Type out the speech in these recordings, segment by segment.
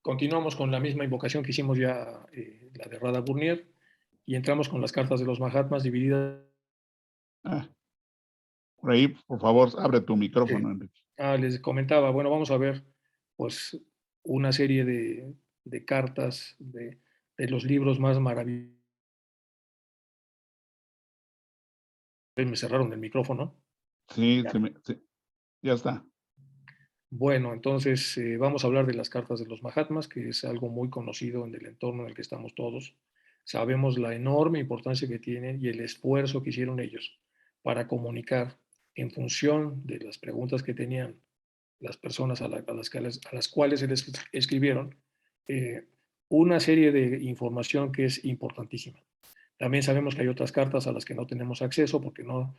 Continuamos con la misma invocación que hicimos ya, la de Radha Burnier, y entramos con las cartas de los Mahatmas divididas. Ah, por ahí, por favor, abre tu eh, micrófono, Enrique. Les comentaba, bueno, vamos a ver pues una serie de cartas de los libros más maravillosos. Me cerraron el micrófono. Sí, Ya. sí, ya está. Bueno, entonces vamos a hablar de las cartas de los Mahatmas, que es algo muy conocido en el entorno en el que estamos todos. Sabemos la enorme importancia que tienen y el esfuerzo que hicieron ellos para comunicar en función de las preguntas que tenían las personas a las cuales se les escribieron, eh, una serie de información que es importantísima. También sabemos que hay otras cartas a las que no tenemos acceso porque no,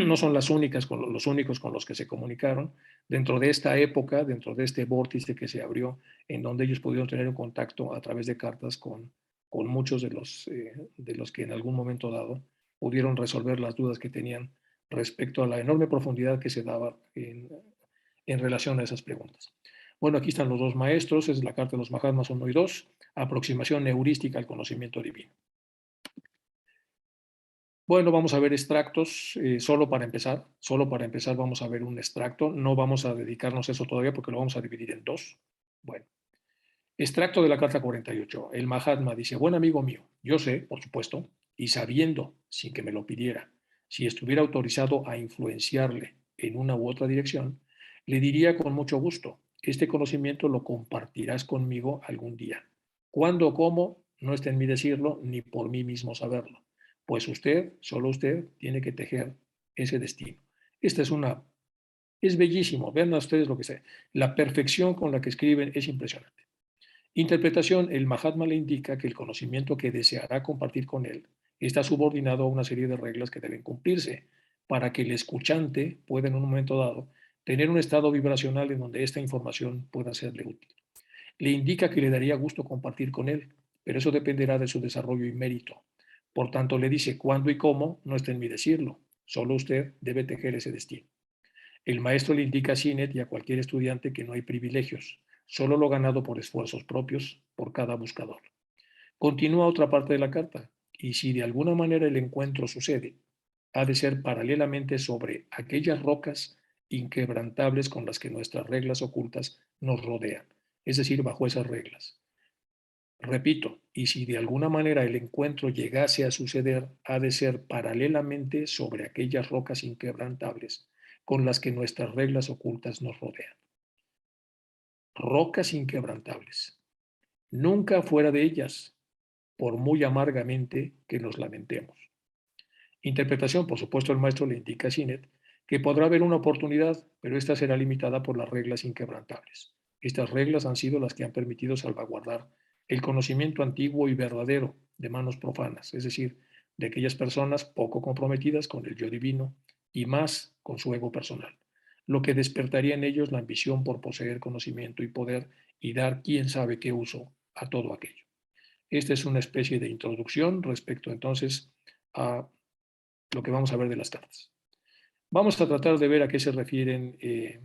no son las únicas, los únicos con los que se comunicaron. Dentro de esta época, dentro de este vórtice que se abrió, en donde ellos pudieron tener un contacto a través de cartas con muchos de los que en algún momento dado pudieron resolver las dudas que tenían respecto a la enorme profundidad que se daba en relación a esas preguntas. Bueno, aquí están los dos maestros, es la carta de los Mahatmas 1 y 2, aproximación heurística al conocimiento divino. Bueno, vamos a ver extractos, solo para empezar vamos a ver un extracto, no vamos a dedicarnos a eso todavía porque lo vamos a dividir en dos. Bueno, extracto de la carta 48. El Mahatma dice, buen amigo mío, yo sé, por supuesto, y sabiendo, sin que me lo pidiera, si estuviera autorizado a influenciarle en una u otra dirección, le diría con mucho gusto, este conocimiento lo compartirás conmigo algún día. ¿Cuándo o cómo? No está en mí decirlo, ni por mí mismo saberlo. Pues usted, solo usted, tiene que tejer ese destino. Esta es bellísimo. Vean ustedes lo que sea. La perfección con la que escriben es impresionante. Interpretación, el Mahatma le indica que el conocimiento que deseará compartir con él está subordinado a una serie de reglas que deben cumplirse para que el escuchante pueda en un momento dado tener un estado vibracional en donde esta información pueda serle útil. Le indica que le daría gusto compartir con él, pero eso dependerá de su desarrollo y mérito. Por tanto, le dice cuándo y cómo, no está en mí decirlo, solo usted debe tejer ese destino. El maestro le indica a Sinet y a cualquier estudiante que no hay privilegios, solo lo ganado por esfuerzos propios por cada buscador. Continúa otra parte de la carta, y si de alguna manera el encuentro sucede, ha de ser paralelamente sobre aquellas rocas inquebrantables con las que nuestras reglas ocultas nos rodean, es decir, bajo esas reglas. Repito, y si de alguna manera el encuentro llegase a suceder, ha de ser paralelamente sobre aquellas rocas inquebrantables con las que nuestras reglas ocultas nos rodean. Rocas inquebrantables. Nunca fuera de ellas, por muy amargamente que nos lamentemos. Interpretación, por supuesto, el maestro le indica a Sinet que podrá haber una oportunidad, pero esta será limitada por las reglas inquebrantables. Estas reglas han sido las que han permitido salvaguardar el conocimiento antiguo y verdadero de manos profanas, es decir, de aquellas personas poco comprometidas con el yo divino y más con su ego personal, lo que despertaría en ellos la ambición por poseer conocimiento y poder y dar quién sabe qué uso a todo aquello. Esta es una especie de introducción respecto entonces a lo que vamos a ver de las cartas. Vamos a tratar de ver a qué se refieren. Eh,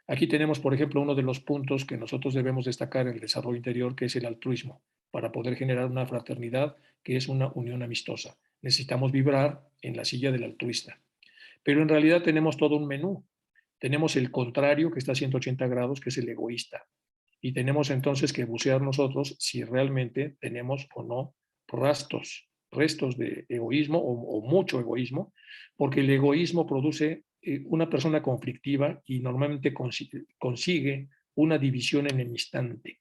Aquí tenemos, por ejemplo, uno de los puntos que nosotros debemos destacar en el desarrollo interior, que es el altruismo, para poder generar una fraternidad que es una unión amistosa. Necesitamos vibrar en la silla del altruista. Pero en realidad tenemos todo un menú. Tenemos el contrario, que está a 180 grados, que es el egoísta. Y tenemos entonces que bucear nosotros si realmente tenemos o no restos de egoísmo o mucho egoísmo, porque el egoísmo produce una persona conflictiva y normalmente consigue una división enemistante.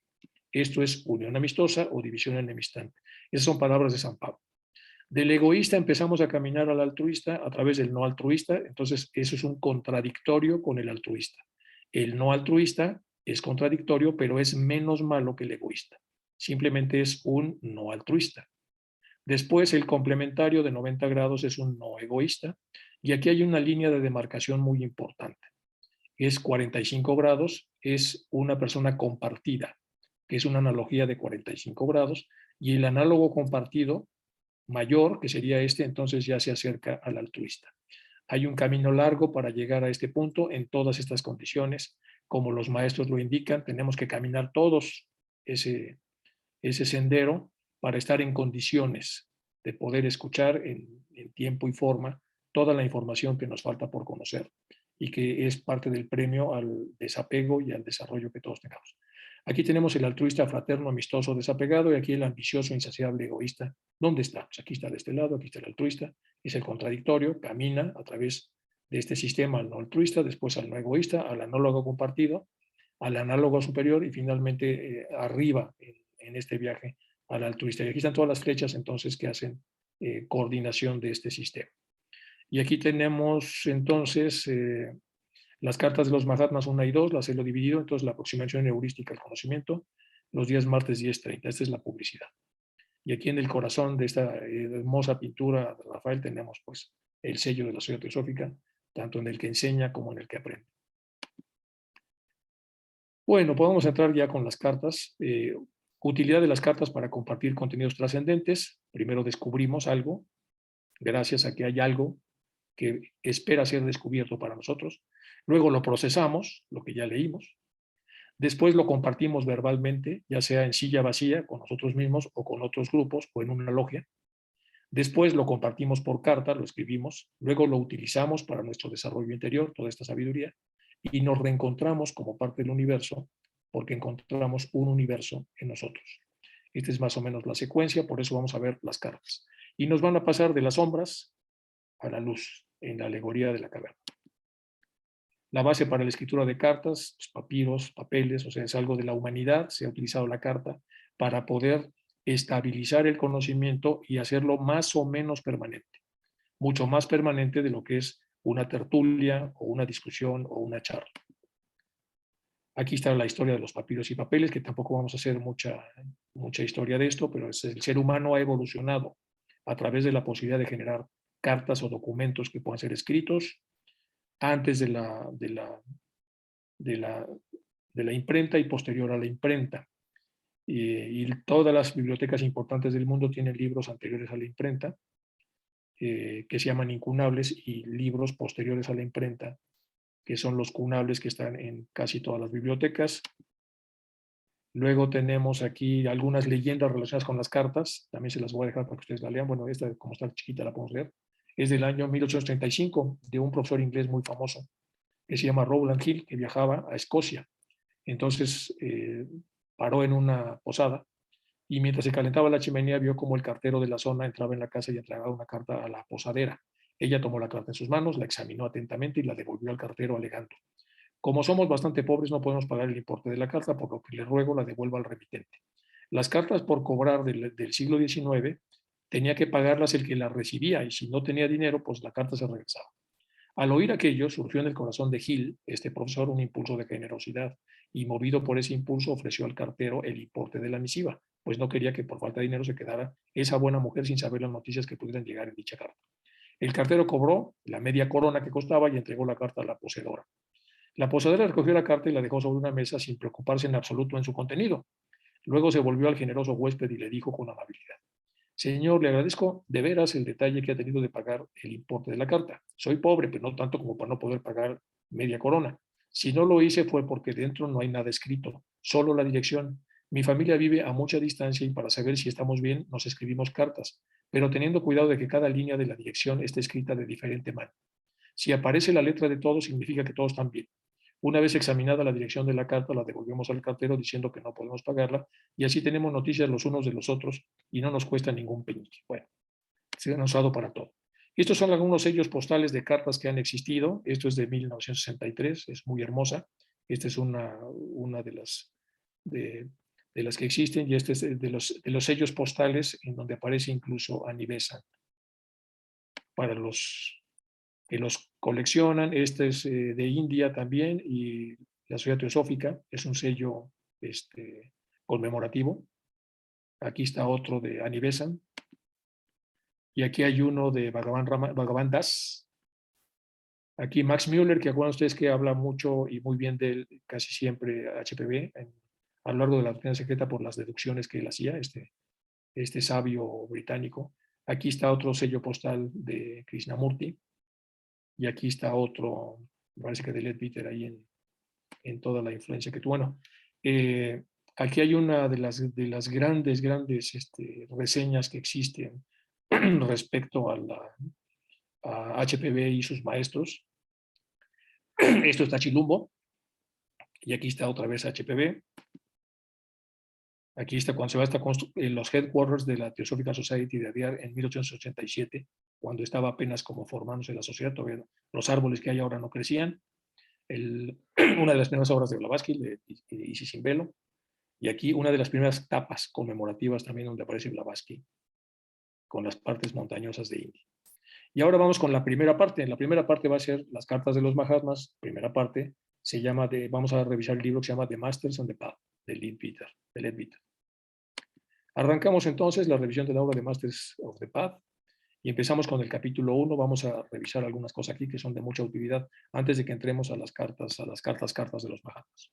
Esto es unión amistosa o división enemistante. Esas son palabras de San Pablo. Del egoísta empezamos a caminar al altruista a través del no altruista, entonces eso es un contradictorio con el altruista. El no altruista es contradictorio, pero es menos malo que el egoísta. Simplemente es un no altruista. Después el complementario de 90 grados es un no egoísta y aquí hay una línea de demarcación muy importante. Es 45 grados, es una persona compartida, que es una analogía de 45 grados, y el análogo compartido mayor, que sería este, entonces ya se acerca al altruista. Hay un camino largo para llegar a este punto en todas estas condiciones, como los maestros lo indican, tenemos que caminar todos ese sendero para estar en condiciones de poder escuchar en tiempo y forma toda la información que nos falta por conocer y que es parte del premio al desapego y al desarrollo que todos tengamos. Aquí tenemos el altruista, fraterno, amistoso, desapegado, y aquí el ambicioso, insaciable, egoísta. ¿Dónde está? Pues aquí está de este lado, aquí está el altruista, es el contradictorio, camina a través de este sistema al no altruista, después al no egoísta, al análogo compartido, al análogo superior y finalmente arriba en este viaje al altruista. Y aquí están todas las flechas entonces que hacen coordinación de este sistema. Y aquí tenemos entonces las cartas de los Mahatmas 1 y 2, las he dividido, entonces la aproximación heurística al conocimiento, los días martes 10:30, esta es la publicidad. Y aquí en el corazón de esta hermosa pintura de Rafael tenemos pues el sello de la Sociedad Teosófica, tanto en el que enseña como en el que aprende. Bueno, podemos entrar ya con las cartas. Utilidad de las cartas para compartir contenidos trascendentes. Primero descubrimos algo, gracias a que hay algo que espera ser descubierto para nosotros. Luego lo procesamos, lo que ya leímos. Después lo compartimos verbalmente, ya sea en silla vacía, con nosotros mismos o con otros grupos o en una logia. Después lo compartimos por carta, lo escribimos. Luego lo utilizamos para nuestro desarrollo interior, toda esta sabiduría. Y nos reencontramos como parte del universo porque encontramos un universo en nosotros. Esta es más o menos la secuencia, por eso vamos a ver las cartas. Y nos van a pasar de las sombras a la luz en la alegoría de la caverna. La base para la escritura de cartas, papiros, papeles, o sea, es algo de la humanidad, se ha utilizado la carta para poder estabilizar el conocimiento y hacerlo más o menos permanente, mucho más permanente de lo que es una tertulia o una discusión o una charla. Aquí está la historia de los papiros y papeles, que tampoco vamos a hacer mucha historia de esto, pero el ser humano ha evolucionado a través de la posibilidad de generar cartas o documentos que puedan ser escritos antes de la imprenta y posterior a la imprenta. Y todas las bibliotecas importantes del mundo tienen libros anteriores a la imprenta, que se llaman incunables, y libros posteriores a la imprenta, que son los cunables, que están en casi todas las bibliotecas. Luego tenemos aquí algunas leyendas relacionadas con las cartas, también se las voy a dejar para que ustedes la lean. Bueno, esta, como está chiquita, la podemos leer. Es del año 1835, de un profesor inglés muy famoso, que se llama Rowland Hill, que viajaba a Escocia. Entonces paró en una posada y mientras se calentaba la chimenea vio como el cartero de la zona entraba en la casa y entregaba una carta a la posadera. Ella tomó la carta en sus manos, la examinó atentamente y la devolvió al cartero alegando: como somos bastante pobres no podemos pagar el importe de la carta, por lo que le ruego la devuelva al remitente. Las cartas por cobrar del siglo XIX tenía que pagarlas el que las recibía y si no tenía dinero, pues la carta se regresaba. Al oír aquello, surgió en el corazón de Gil, este profesor, un impulso de generosidad, y movido por ese impulso ofreció al cartero el importe de la misiva, pues no quería que por falta de dinero se quedara esa buena mujer sin saber las noticias que pudieran llegar en dicha carta. El cartero cobró la media corona que costaba y entregó la carta a la poseedora. La posadera recogió la carta y la dejó sobre una mesa sin preocuparse en absoluto en su contenido. Luego se volvió al generoso huésped y le dijo con amabilidad: señor, le agradezco de veras el detalle que ha tenido de pagar el importe de la carta. Soy pobre, pero no tanto como para no poder pagar media corona. Si no lo hice fue porque dentro no hay nada escrito, solo la dirección. Mi familia vive a mucha distancia y para saber si estamos bien nos escribimos cartas, pero teniendo cuidado de que cada línea de la dirección esté escrita de diferente mano. Si aparece la letra de todos, significa que todos están bien. Una vez examinada la dirección de la carta, la devolvemos al cartero diciendo que no podemos pagarla y así tenemos noticias los unos de los otros y no nos cuesta ningún penique. Bueno, se han usado para todo. Estos son algunos sellos postales de cartas que han existido. Esto es de 1963, es muy hermosa. Esta es una de las que existen y este es de los sellos postales en donde aparece incluso Annie Besant. Para los que los coleccionan, este es de India también y la Sociedad Teosófica es un sello conmemorativo. Aquí está otro de Annie Besant. Y aquí hay uno de Bhagavan Das. Aquí Max Müller, que acuerdan ustedes que habla mucho y muy bien de él, casi siempre HPB, a lo largo de la doctrina secreta por las deducciones que él hacía, este sabio británico. Aquí está otro sello postal de Krishnamurti. Y aquí está otro, me parece que de Leadbeater ahí en toda la influencia que tuvo. Bueno, aquí hay una de las grandes reseñas que existen respecto a HPV y sus maestros. Esto está Chilumbo, y aquí está otra vez HPV. Aquí está cuando se va hasta los headquarters de la Theosophical Society de Adyar en 1887, cuando estaba apenas como formándose la sociedad, todavía los árboles que hay ahora no crecían. Una de las primeras obras de Blavatsky, de Isis sin velo, y aquí una de las primeras tapas conmemorativas también donde aparece Blavatsky, con las partes montañosas de India. Y ahora vamos con la primera parte. La primera parte va a ser las cartas de los Mahatmas. Primera parte se llama vamos a revisar el libro que se llama The Masters and the Path, de Leadbeater. Arrancamos entonces la revisión de la obra de Masters of the Path y empezamos con el capítulo 1. Vamos a revisar algunas cosas aquí que son de mucha utilidad antes de que entremos a las cartas de los Mahatmas.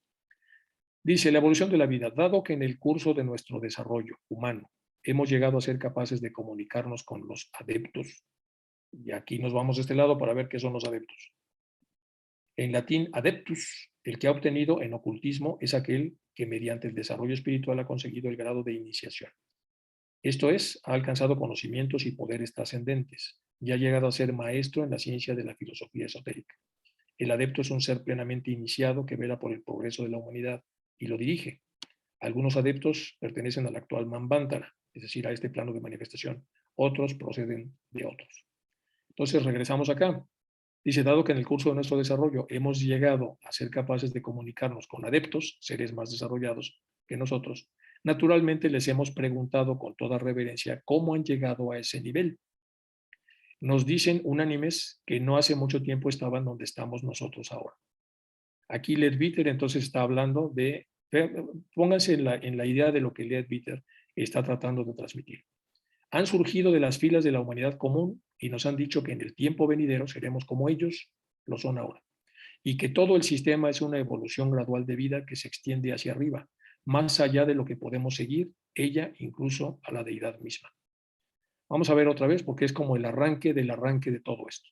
Dice, la evolución de la vida, dado que en el curso de nuestro desarrollo humano hemos llegado a ser capaces de comunicarnos con los adeptos, y aquí nos vamos de este lado para ver qué son los adeptos. En latín, adeptus, el que ha obtenido en ocultismo es aquel que mediante el desarrollo espiritual ha conseguido el grado de iniciación. Esto es, ha alcanzado conocimientos y poderes trascendentes y ha llegado a ser maestro en la ciencia de la filosofía esotérica. El adepto es un ser plenamente iniciado que vela por el progreso de la humanidad y lo dirige. Algunos adeptos pertenecen al actual Manvantara, es decir, a este plano de manifestación. Otros proceden de otros. Entonces regresamos acá. Dice, dado que en el curso de nuestro desarrollo hemos llegado a ser capaces de comunicarnos con adeptos, seres más desarrollados que nosotros, naturalmente les hemos preguntado con toda reverencia cómo han llegado a ese nivel. Nos dicen unánimes que no hace mucho tiempo estaban donde estamos nosotros ahora. Aquí Leadbeater entonces está hablando de, pónganse en la idea de lo que Leadbeater está tratando de transmitir. Han surgido de las filas de la humanidad común y nos han dicho que en el tiempo venidero seremos como ellos lo son ahora, y que todo el sistema es una evolución gradual de vida que se extiende hacia arriba, más allá de lo que podemos seguir, ella incluso a la deidad misma. Vamos a ver otra vez porque es como el arranque del arranque de todo esto.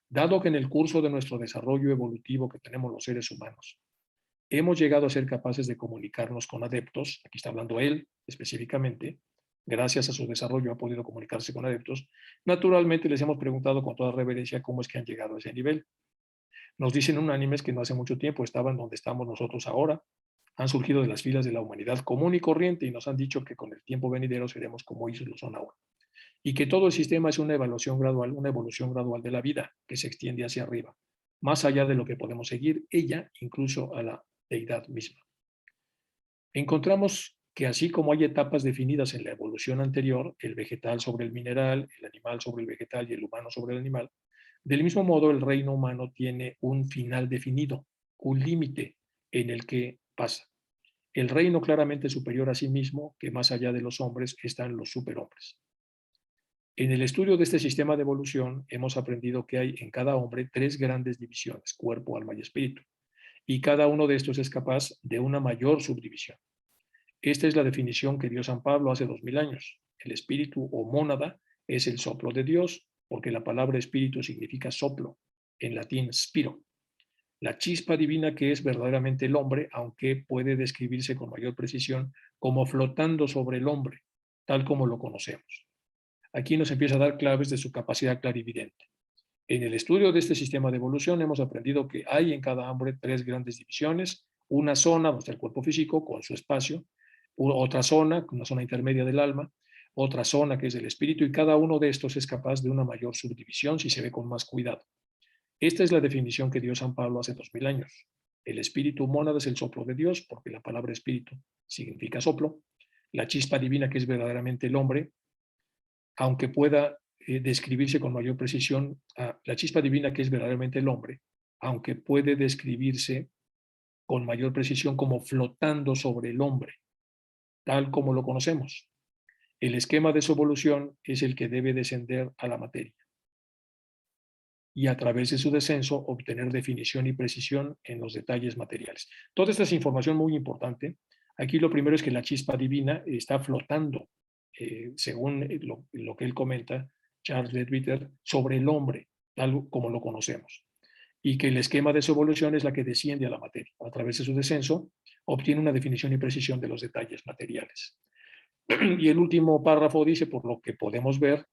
Dado que en el curso de nuestro desarrollo evolutivo que tenemos los seres humanos, hemos llegado a ser capaces de comunicarnos con adeptos, aquí está hablando él específicamente, gracias a su desarrollo ha podido comunicarse con adeptos, naturalmente les hemos preguntado con toda reverencia cómo es que han llegado a ese nivel. Nos dicen unánimes que no hace mucho tiempo estaban donde estamos nosotros ahora, han surgido de las filas de la humanidad común y corriente y nos han dicho que con el tiempo venidero seremos como ellos lo son ahora. Y que todo el sistema es una evolución gradual de la vida que se extiende hacia arriba, más allá de lo que podemos seguir, ella incluso a la deidad misma. Encontramos que así como hay etapas definidas en la evolución anterior, el vegetal sobre el mineral, el animal sobre el vegetal y el humano sobre el animal, del mismo modo el reino humano tiene un final definido, un límite en el que pasa. El reino claramente superior a sí mismo, que más allá de los hombres están los superhombres. En el estudio de este sistema de evolución hemos aprendido que hay en cada hombre 3 grandes divisiones, cuerpo, alma y espíritu, y cada uno de estos es capaz de una mayor subdivisión. Esta es la definición que dio San Pablo hace 2000 años. El espíritu o mónada es el soplo de Dios, porque la palabra espíritu significa soplo, en latín spiro. La chispa divina que es verdaderamente el hombre, aunque puede describirse con mayor precisión como flotando sobre el hombre, tal como lo conocemos. Aquí nos empieza a dar claves de su capacidad clarividente. En el estudio de este sistema de evolución hemos aprendido que hay en cada hombre 3 grandes divisiones, una zona donde está el cuerpo físico con su espacio, otra zona, una zona intermedia del alma, otra zona que es el espíritu, y cada uno de estos es capaz de una mayor subdivisión si se ve con más cuidado. Esta es la definición que dio San Pablo hace 2000 años. El espíritu mónada es el soplo de Dios, porque la palabra espíritu significa soplo. La chispa divina que es verdaderamente el hombre, aunque pueda describirse con mayor precisión, la chispa divina que es verdaderamente el hombre, aunque puede describirse con mayor precisión como flotando sobre el hombre, tal como lo conocemos. El esquema de su evolución es el que debe descender a la materia y a través de su descenso obtener definición y precisión en los detalles materiales. Toda esta es información muy importante. Aquí lo primero es que la chispa divina está flotando, según lo que él comenta, Charles Leadbeater, sobre el hombre, tal como lo conocemos. y que el esquema de su evolución es la que desciende a la materia. A través de su descenso, obtiene una definición y precisión de los detalles materiales. Y el último párrafo dice, por lo que podemos ver,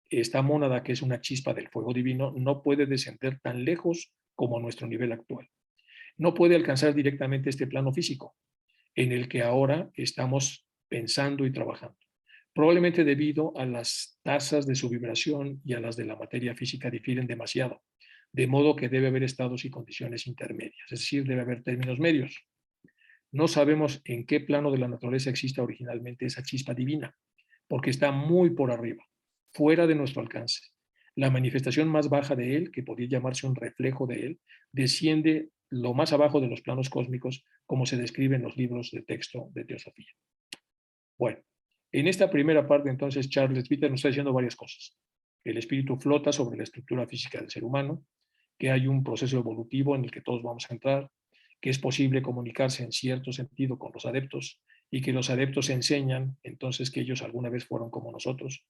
esta mónada, que es una chispa del fuego divino, no puede descender tan lejos como nuestro nivel actual. No puede alcanzar directamente este plano físico en el que ahora estamos pensando y trabajando. Probablemente debido a las tasas de su vibración y a las de la materia física difieren demasiado, de modo que debe haber estados y condiciones intermedias, es decir, debe haber términos medios. No sabemos en qué plano de la naturaleza existe originalmente esa chispa divina, porque está muy por arriba, fuera de nuestro alcance. La manifestación más baja de él, que podría llamarse un reflejo de él, desciende lo más abajo de los planos cósmicos, como se describe en los libros de texto de teosofía. Bueno, en esta primera parte, entonces, Charles Bitter nos está diciendo varias cosas. Que el espíritu flota sobre la estructura física del ser humano, que hay un proceso evolutivo en el que todos vamos a entrar, que es posible comunicarse en cierto sentido con los adeptos y que los adeptos enseñan entonces que ellos alguna vez fueron como nosotros,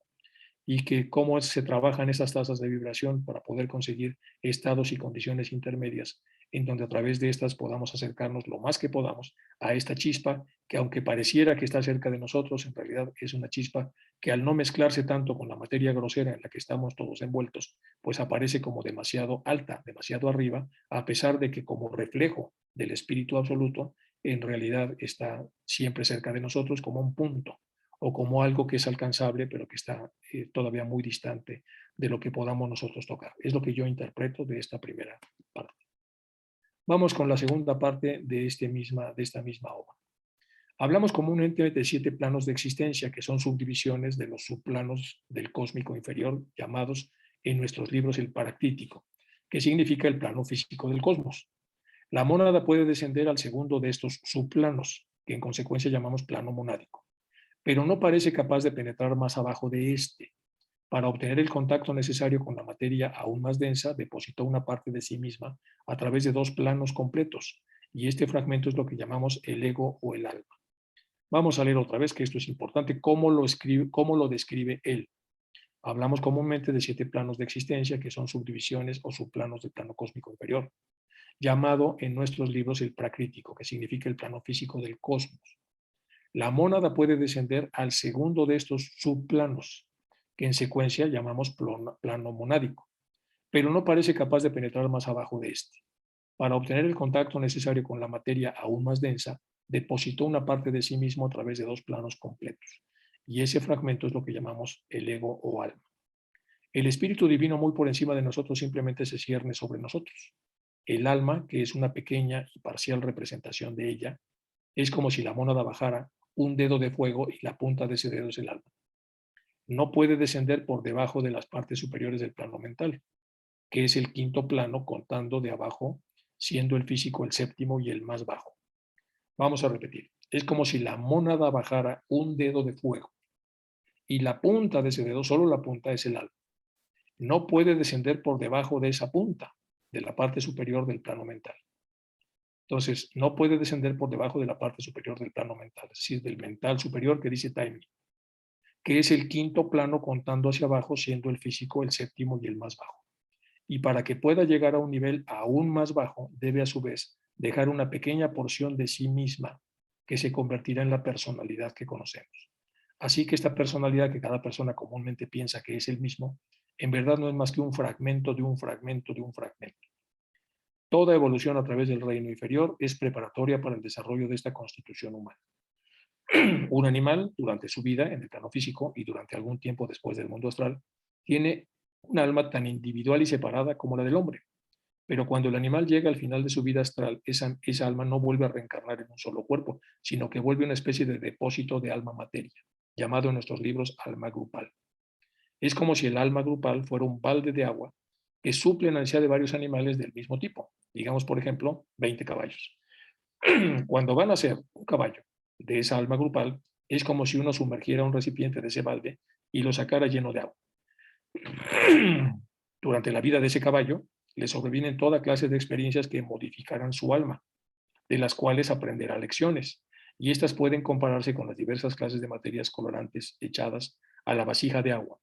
y que cómo se trabajan esas tasas de vibración para poder conseguir estados y condiciones intermedias en donde a través de estas podamos acercarnos lo más que podamos a esta chispa que, aunque pareciera que está cerca de nosotros, en realidad es una chispa que, al no mezclarse tanto con la materia grosera en la que estamos todos envueltos, pues aparece como demasiado alta, demasiado arriba, a pesar de que, como reflejo del espíritu absoluto, en realidad está siempre cerca de nosotros como un punto o como algo que es alcanzable, pero que está todavía muy distante de lo que podamos nosotros tocar. Es lo que yo interpreto de esta primera parte. Vamos con la segunda parte de esta misma obra. Hablamos comúnmente de 7 planos de existencia, que son subdivisiones de los subplanos del cósmico inferior, llamados en nuestros libros el paracrítico, que significa el plano físico del cosmos. La mónada puede descender al segundo de estos subplanos, que en consecuencia llamamos plano monádico, pero no parece capaz de penetrar más abajo de este. Para obtener el contacto necesario con la materia aún más densa, depositó una parte de sí misma a través de 2 planos completos, y este fragmento es lo que llamamos el ego o el alma. Vamos a leer otra vez, que esto es importante, cómo lo describe él. Hablamos comúnmente de 7 planos de existencia, que son subdivisiones o subplanos del plano cósmico inferior, llamado en nuestros libros el pracrítico, que significa el plano físico del cosmos. La mónada puede descender al segundo de estos subplanos, que en secuencia llamamos plano monádico, pero no parece capaz de penetrar más abajo de este. Para obtener el contacto necesario con la materia aún más densa, depositó una parte de sí mismo a través de 2 planos completos, y ese fragmento es lo que llamamos el ego o alma. El espíritu divino, muy por encima de nosotros, simplemente se cierne sobre nosotros. El alma, que es una pequeña y parcial representación de ella, es como si la mónada bajara un dedo de fuego y la punta de ese dedo es el alma. No puede descender por debajo de las partes superiores del plano mental, que es el quinto plano, contando de abajo, siendo el físico el séptimo y el más bajo. Vamos a repetir. Es como si la mónada bajara un dedo de fuego y la punta de ese dedo, solo la punta, es el alma. No puede descender por debajo de esa punta, de la parte superior del plano mental. Entonces, no puede descender por debajo de la parte superior del plano mental, es decir, del mental superior que dice Taimi, que es el quinto plano contando hacia abajo, siendo el físico el séptimo y el más bajo. Y para que pueda llegar a un nivel aún más bajo, debe a su vez dejar una pequeña porción de sí misma que se convertirá en la personalidad que conocemos. Así que esta personalidad que cada persona comúnmente piensa que es el mismo, en verdad no es más que un fragmento de un fragmento de un fragmento. Toda evolución a través del reino inferior es preparatoria para el desarrollo de esta constitución humana. Un animal, durante su vida en el plano físico y durante algún tiempo después del mundo astral, tiene un alma tan individual y separada como la del hombre. Pero cuando el animal llega al final de su vida astral, esa alma no vuelve a reencarnar en un solo cuerpo, sino que vuelve una especie de depósito de alma materia, llamado en nuestros libros alma grupal. Es como si el alma grupal fuera un balde de agua que suple la necesidad de varios animales del mismo tipo. Digamos, por ejemplo, 20 caballos. Cuando van a ser un caballo de esa alma grupal, es como si uno sumergiera un recipiente de ese balde y lo sacara lleno de agua. Durante la vida de ese caballo, le sobrevienen toda clase de experiencias que modificarán su alma, de las cuales aprenderá lecciones, y estas pueden compararse con las diversas clases de materias colorantes echadas a la vasija de agua.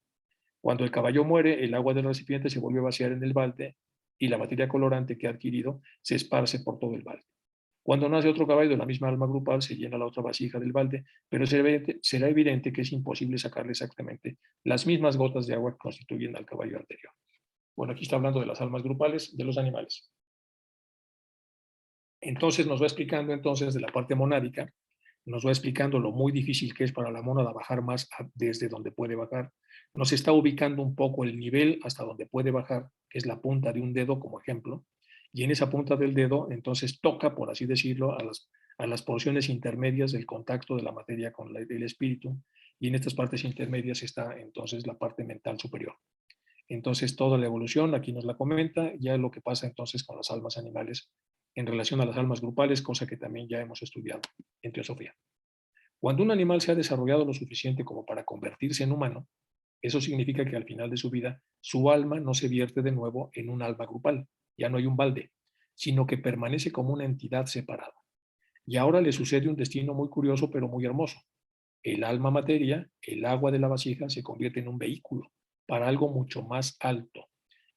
Cuando el caballo muere, el agua del recipiente se vuelve a vaciar en el balde y la materia colorante que ha adquirido se esparce por todo el balde. Cuando nace otro caballo de la misma alma grupal, se llena la otra vasija del balde, pero será evidente que es imposible sacarle exactamente las mismas gotas de agua que constituyen al caballo anterior. Bueno, aquí está hablando de las almas grupales de los animales. Entonces nos va explicando entonces de la parte monádica, nos va explicando lo muy difícil que es para la mónada bajar más desde donde puede bajar. Nos está ubicando un poco el nivel hasta donde puede bajar, que es la punta de un dedo como ejemplo, y en esa punta del dedo entonces toca, por así decirlo, a las porciones intermedias del contacto de la materia con el espíritu, y en estas partes intermedias está entonces la parte mental superior. Entonces, toda la evolución, aquí nos la comenta, ya lo que pasa entonces con las almas animales en relación a las almas grupales, cosa que también ya hemos estudiado en teosofía. Cuando un animal se ha desarrollado lo suficiente como para convertirse en humano, eso significa que al final de su vida, su alma no se vierte de nuevo en un alma grupal, ya no hay un balde, sino que permanece como una entidad separada. Y ahora le sucede un destino muy curioso pero muy hermoso. El alma materia, el agua de la vasija, se convierte en un vehículo para algo mucho más alto.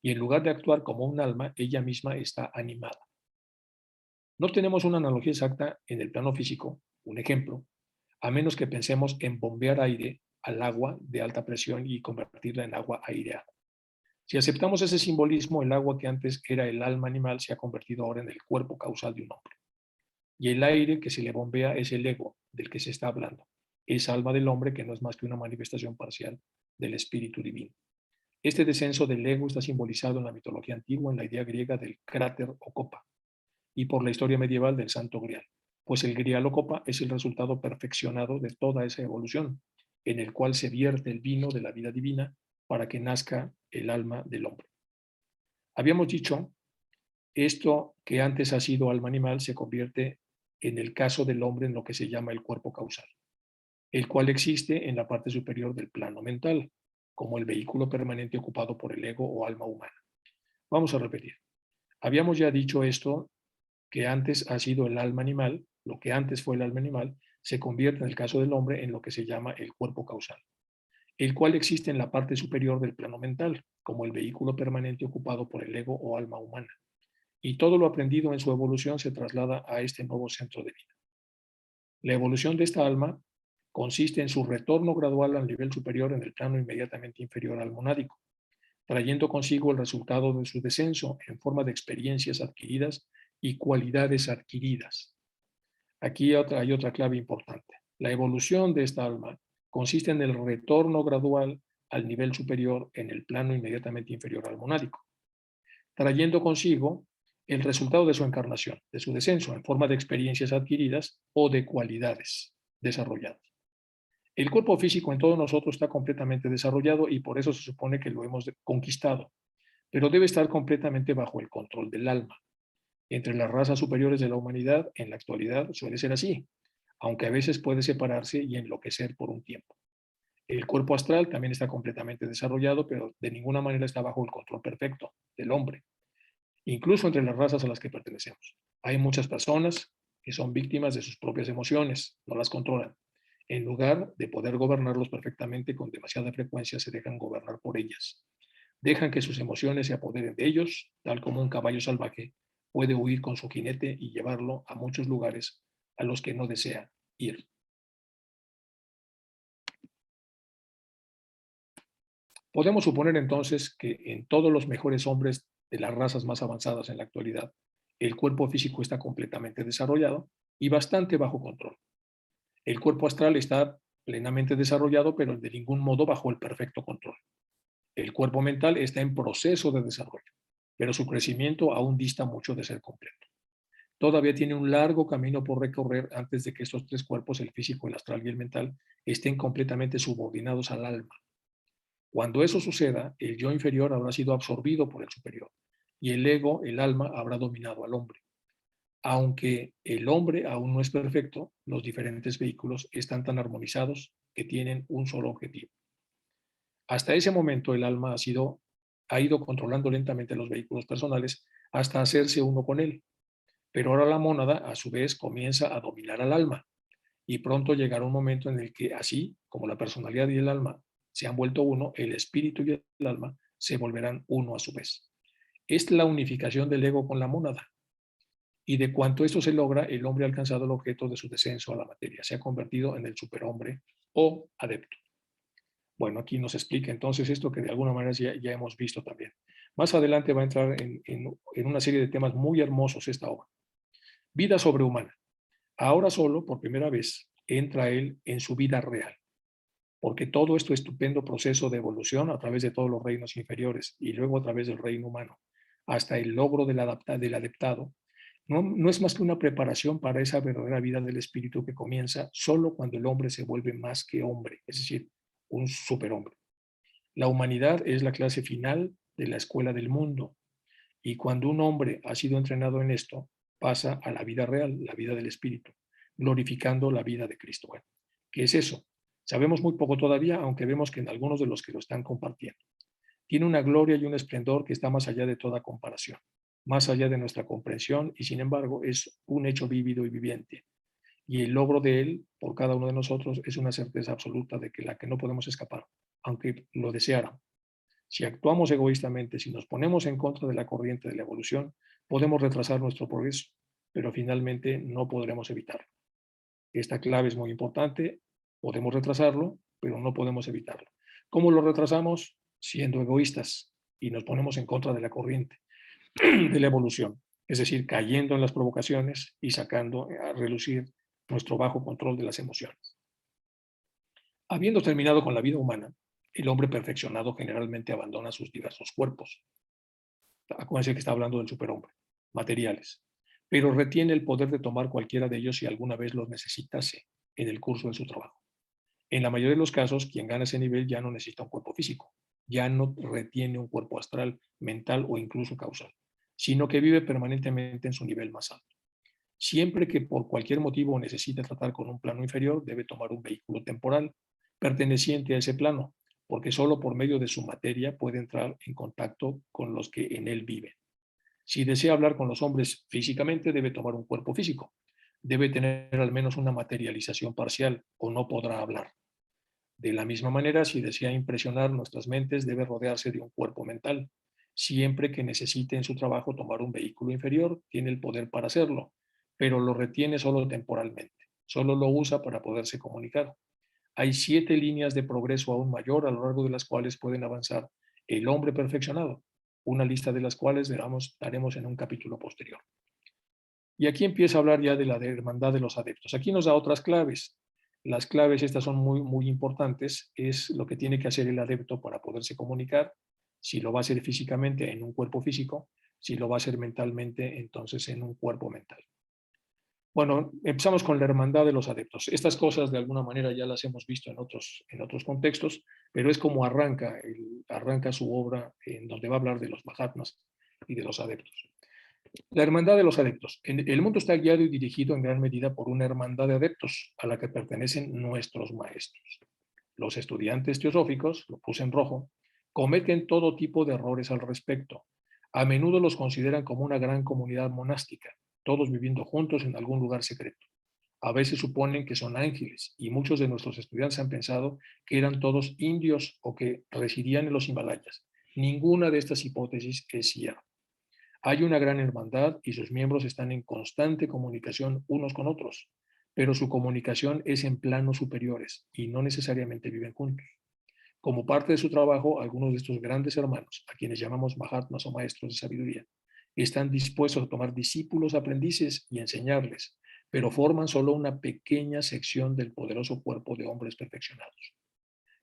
Y en lugar de actuar como un alma, ella misma está animada. No tenemos una analogía exacta en el plano físico, un ejemplo, a menos que pensemos en bombear aire al agua de alta presión y convertirla en agua aireada. Si aceptamos ese simbolismo, el agua que antes era el alma animal se ha convertido ahora en el cuerpo causal de un hombre. Y el aire que se le bombea es el ego del que se está hablando, esa alma del hombre que no es más que una manifestación parcial del espíritu divino. Este descenso del ego está simbolizado en la mitología antigua en la idea griega del cráter o copa y por la historia medieval del Santo Grial, pues el Grial o copa es el resultado perfeccionado de toda esa evolución, en el cual se vierte el vino de la vida divina para que nazca el alma del hombre. Habíamos dicho, esto que antes ha sido alma animal se convierte en el caso del hombre en lo que se llama el cuerpo causal, el cual existe en la parte superior del plano mental, como el vehículo permanente ocupado por el ego o alma humana. Vamos a repetir. Habíamos ya dicho esto, que antes ha sido el alma animal, lo que antes fue el alma animal, se convierte en el caso del hombre en lo que se llama el cuerpo causal, el cual existe en la parte superior del plano mental, como el vehículo permanente ocupado por el ego o alma humana. Y todo lo aprendido en su evolución se traslada a este nuevo centro de vida. La evolución de esta alma consiste en su retorno gradual al nivel superior en el plano inmediatamente inferior al monádico, trayendo consigo el resultado de su descenso en forma de experiencias adquiridas y cualidades adquiridas. Aquí hay otra clave importante. La evolución de esta alma consiste en el retorno gradual al nivel superior en el plano inmediatamente inferior al monádico, trayendo consigo el resultado de su encarnación, de su descenso, en forma de experiencias adquiridas o de cualidades desarrolladas. El cuerpo físico en todos nosotros está completamente desarrollado y por eso se supone que lo hemos conquistado, pero debe estar completamente bajo el control del alma. Entre las razas superiores de la humanidad, en la actualidad suele ser así, aunque a veces puede separarse y enloquecer por un tiempo. El cuerpo astral también está completamente desarrollado, pero de ninguna manera está bajo el control perfecto del hombre, incluso entre las razas a las que pertenecemos. Hay muchas personas que son víctimas de sus propias emociones, no las controlan. En lugar de poder gobernarlos perfectamente, con demasiada frecuencia se dejan gobernar por ellas. Dejan que sus emociones se apoderen de ellos, tal como un caballo salvaje puede huir con su jinete y llevarlo a muchos lugares a los que no desea ir. Podemos suponer entonces que en todos los mejores hombres de las razas más avanzadas en la actualidad, el cuerpo físico está completamente desarrollado y bastante bajo control. El cuerpo astral está plenamente desarrollado, pero de ningún modo bajo el perfecto control. El cuerpo mental está en proceso de desarrollo, pero su crecimiento aún dista mucho de ser completo. Todavía tiene un largo camino por recorrer antes de que estos tres cuerpos, el físico, el astral y el mental, estén completamente subordinados al alma. Cuando eso suceda, el yo inferior habrá sido absorbido por el superior y el ego, el alma, habrá dominado al hombre. Aunque el hombre aún no es perfecto, los diferentes vehículos están tan armonizados que tienen un solo objetivo. Hasta ese momento el alma ha ido controlando lentamente los vehículos personales hasta hacerse uno con él. Pero ahora la mónada, a su vez, comienza a dominar al alma y pronto llegará un momento en el que, así como la personalidad y el alma se han vuelto uno, el espíritu y el alma se volverán uno a su vez. es la unificación del ego con la mónada. Y de cuanto esto se logra, el hombre ha alcanzado el objeto de su descenso a la materia, se ha convertido en el superhombre o adepto. Bueno, aquí nos explica entonces esto que de alguna manera ya hemos visto también. Más adelante va a entrar en una serie de temas muy hermosos esta obra. Vida sobrehumana. Ahora solo, por primera vez, entra él en su vida real, porque todo este estupendo proceso de evolución a través de todos los reinos inferiores y luego a través del reino humano, hasta el logro del adaptado, no es más que una preparación para esa verdadera vida del espíritu que comienza solo cuando el hombre se vuelve más que hombre, es decir, un superhombre. La humanidad es la clase final de la escuela del mundo, y cuando un hombre ha sido entrenado en esto, pasa a la vida real, la vida del espíritu, glorificando la vida de Cristo. Bueno, ¿qué es eso? Sabemos muy poco todavía, aunque vemos que en algunos de los que lo están compartiendo. Tiene una gloria y un esplendor que está más allá de toda comparación, más allá de nuestra comprensión, y sin embargo es un hecho vívido y viviente. Y el logro de él, por cada uno de nosotros, es una certeza absoluta de que la que no podemos escapar, aunque lo deseáramos. Si actuamos egoístamente, si nos ponemos en contra de la corriente de la evolución, podemos retrasar nuestro progreso, pero finalmente no podremos evitarlo. Esta clave es muy importante, podemos retrasarlo, pero no podemos evitarlo. ¿Cómo lo retrasamos? Siendo egoístas y nos ponemos en contra de la corriente de la evolución, es decir, cayendo en las provocaciones y sacando a relucir nuestro bajo control de las emociones. Habiendo terminado con la vida humana, el hombre perfeccionado generalmente abandona sus diversos cuerpos. Acuérdense que está hablando del superhombre, materiales, pero retiene el poder de tomar cualquiera de ellos si alguna vez los necesitase en el curso de su trabajo. En la mayoría de los casos, quien gana ese nivel ya no necesita un cuerpo físico, ya no retiene un cuerpo astral, mental o incluso causal, sino que vive permanentemente en su nivel más alto. Siempre que por cualquier motivo necesite tratar con un plano inferior, debe tomar un vehículo temporal perteneciente a ese plano, porque solo por medio de su materia puede entrar en contacto con los que en él viven. Si desea hablar con los hombres físicamente, debe tomar un cuerpo físico. Debe tener al menos una materialización parcial o no podrá hablar. De la misma manera, si desea impresionar nuestras mentes, debe rodearse de un cuerpo mental. Siempre que necesite en su trabajo tomar un vehículo inferior, tiene el poder para hacerlo, pero lo retiene solo temporalmente. Solo lo usa para poderse comunicar. Hay 7 líneas de progreso aún mayor a lo largo de las cuales pueden avanzar el hombre perfeccionado, una lista de las cuales daremos en un capítulo posterior. Y aquí empieza a hablar ya de la hermandad de los adeptos. Aquí nos da otras claves. Las claves estas son muy importantes. Es lo que tiene que hacer el adepto para poderse comunicar. Si lo va a hacer físicamente en un cuerpo físico, si lo va a hacer mentalmente, entonces en un cuerpo mental. Bueno, empezamos con la hermandad de los adeptos. Estas cosas de alguna manera ya las hemos visto en otros contextos, pero es como arranca su obra en donde va a hablar de los Mahatmas y de los adeptos. La hermandad de los adeptos. El mundo está guiado y dirigido en gran medida por una hermandad de adeptos a la que pertenecen nuestros maestros. Los estudiantes teosóficos, lo puse en rojo, cometen todo tipo de errores al respecto. A menudo los consideran como una gran comunidad monástica, todos viviendo juntos en algún lugar secreto. A veces suponen que son ángeles y muchos de nuestros estudiantes han pensado que eran todos indios o que residían en los Himalayas. Ninguna de estas hipótesis es cierta. Hay una gran hermandad y sus miembros están en constante comunicación unos con otros, pero su comunicación es en planos superiores y no necesariamente viven juntos. Como parte de su trabajo, algunos de estos grandes hermanos, a quienes llamamos Mahatmas o maestros de sabiduría, están dispuestos a tomar discípulos aprendices y enseñarles, pero forman solo una pequeña sección del poderoso cuerpo de hombres perfeccionados.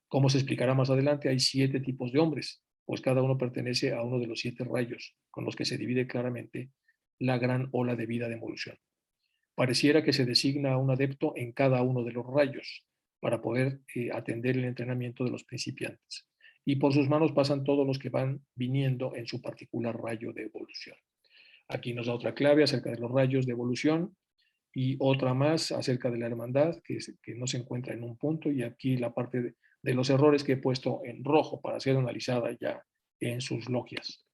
Como se explicará más adelante, hay 7 tipos de hombres, pues cada uno pertenece a uno de los 7 rayos, con los que se divide claramente la gran ola de vida de evolución. Pareciera que se designa a un adepto en cada uno de los rayos para poder atender el entrenamiento de los principiantes. Y por sus manos pasan todos los que van viniendo en su particular rayo de evolución. Aquí nos da otra clave acerca de los rayos de evolución y otra más acerca de la hermandad, que no se encuentra en un punto, y aquí la parte de los errores que he puesto en rojo para ser analizada ya en sus logias.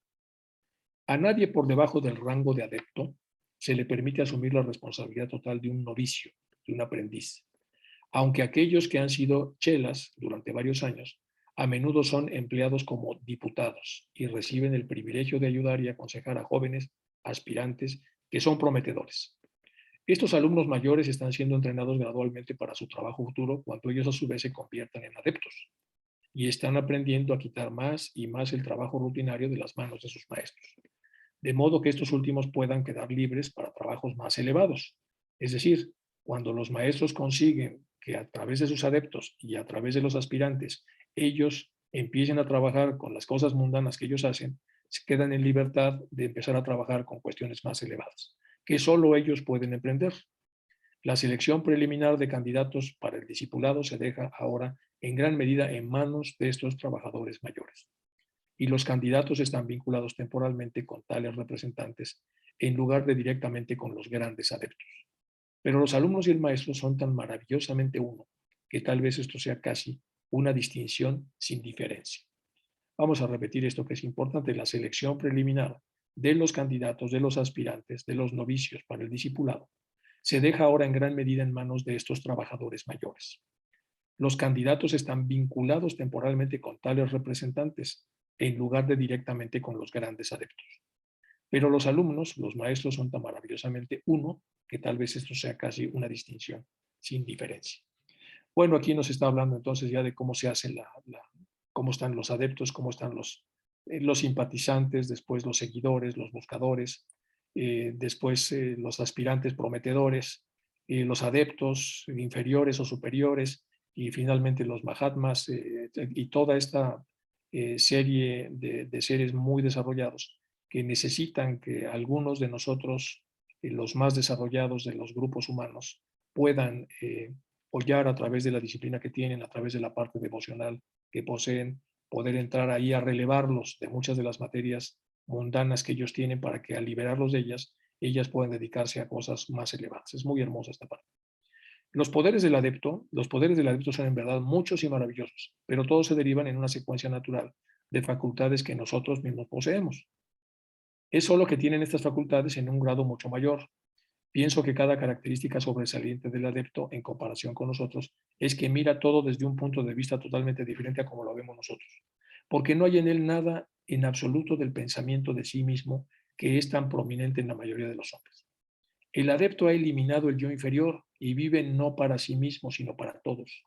A nadie por debajo del rango de adepto se le permite asumir la responsabilidad total de un novicio, de un aprendiz. Aunque aquellos que han sido chelas durante varios años A menudo son empleados como diputados y reciben el privilegio de ayudar y aconsejar a jóvenes aspirantes que son prometedores. Estos alumnos mayores están siendo entrenados gradualmente para su trabajo futuro cuando ellos a su vez se conviertan en adeptos y están aprendiendo a quitar más y más el trabajo rutinario de las manos de sus maestros, de modo que estos últimos puedan quedar libres para trabajos más elevados. Es decir, cuando los maestros consiguen que a través de sus adeptos y a través de los aspirantes ellos empiecen a trabajar con las cosas mundanas que ellos hacen, se quedan en libertad de empezar a trabajar con cuestiones más elevadas, que solo ellos pueden emprender. La selección preliminar de candidatos para el discipulado se deja ahora en gran medida en manos de estos trabajadores mayores. Y los candidatos están vinculados temporalmente con tales representantes en lugar de directamente con los grandes adeptos. Pero los alumnos y el maestro son tan maravillosamente uno que tal vez esto sea casi una distinción sin diferencia. Vamos a repetir esto que es importante: la selección preliminar de los candidatos, de los aspirantes, de los novicios para el discipulado, se deja ahora en gran medida en manos de estos trabajadores mayores. Los candidatos están vinculados temporalmente con tales representantes en lugar de directamente con los grandes adeptos. Pero los alumnos, los maestros, son tan maravillosamente uno que tal vez esto sea casi una distinción sin diferencia. Bueno, aquí nos está hablando entonces ya de cómo se hace cómo están los adeptos, cómo están los simpatizantes, después los seguidores, los buscadores, después los aspirantes prometedores, los adeptos inferiores o superiores, y finalmente los Mahatmas, y toda esta serie de seres muy desarrollados que necesitan que algunos de nosotros, los más desarrollados de los grupos humanos, puedan hollar a través de la disciplina que tienen, a través de la parte devocional que poseen, poder entrar ahí a relevarlos de muchas de las materias mundanas que ellos tienen para que al liberarlos de ellas, ellas puedan dedicarse a cosas más elevadas. Es muy hermosa esta parte. Los poderes del adepto son en verdad muchos y maravillosos, pero todos se derivan en una secuencia natural de facultades que nosotros mismos poseemos. Es solo que tienen estas facultades en un grado mucho mayor. Pienso que cada característica sobresaliente del adepto en comparación con nosotros es que mira todo desde un punto de vista totalmente diferente a como lo vemos nosotros, porque no hay en él nada en absoluto del pensamiento de sí mismo que es tan prominente en la mayoría de los hombres. El adepto ha eliminado el yo inferior y vive no para sí mismo, sino para todos,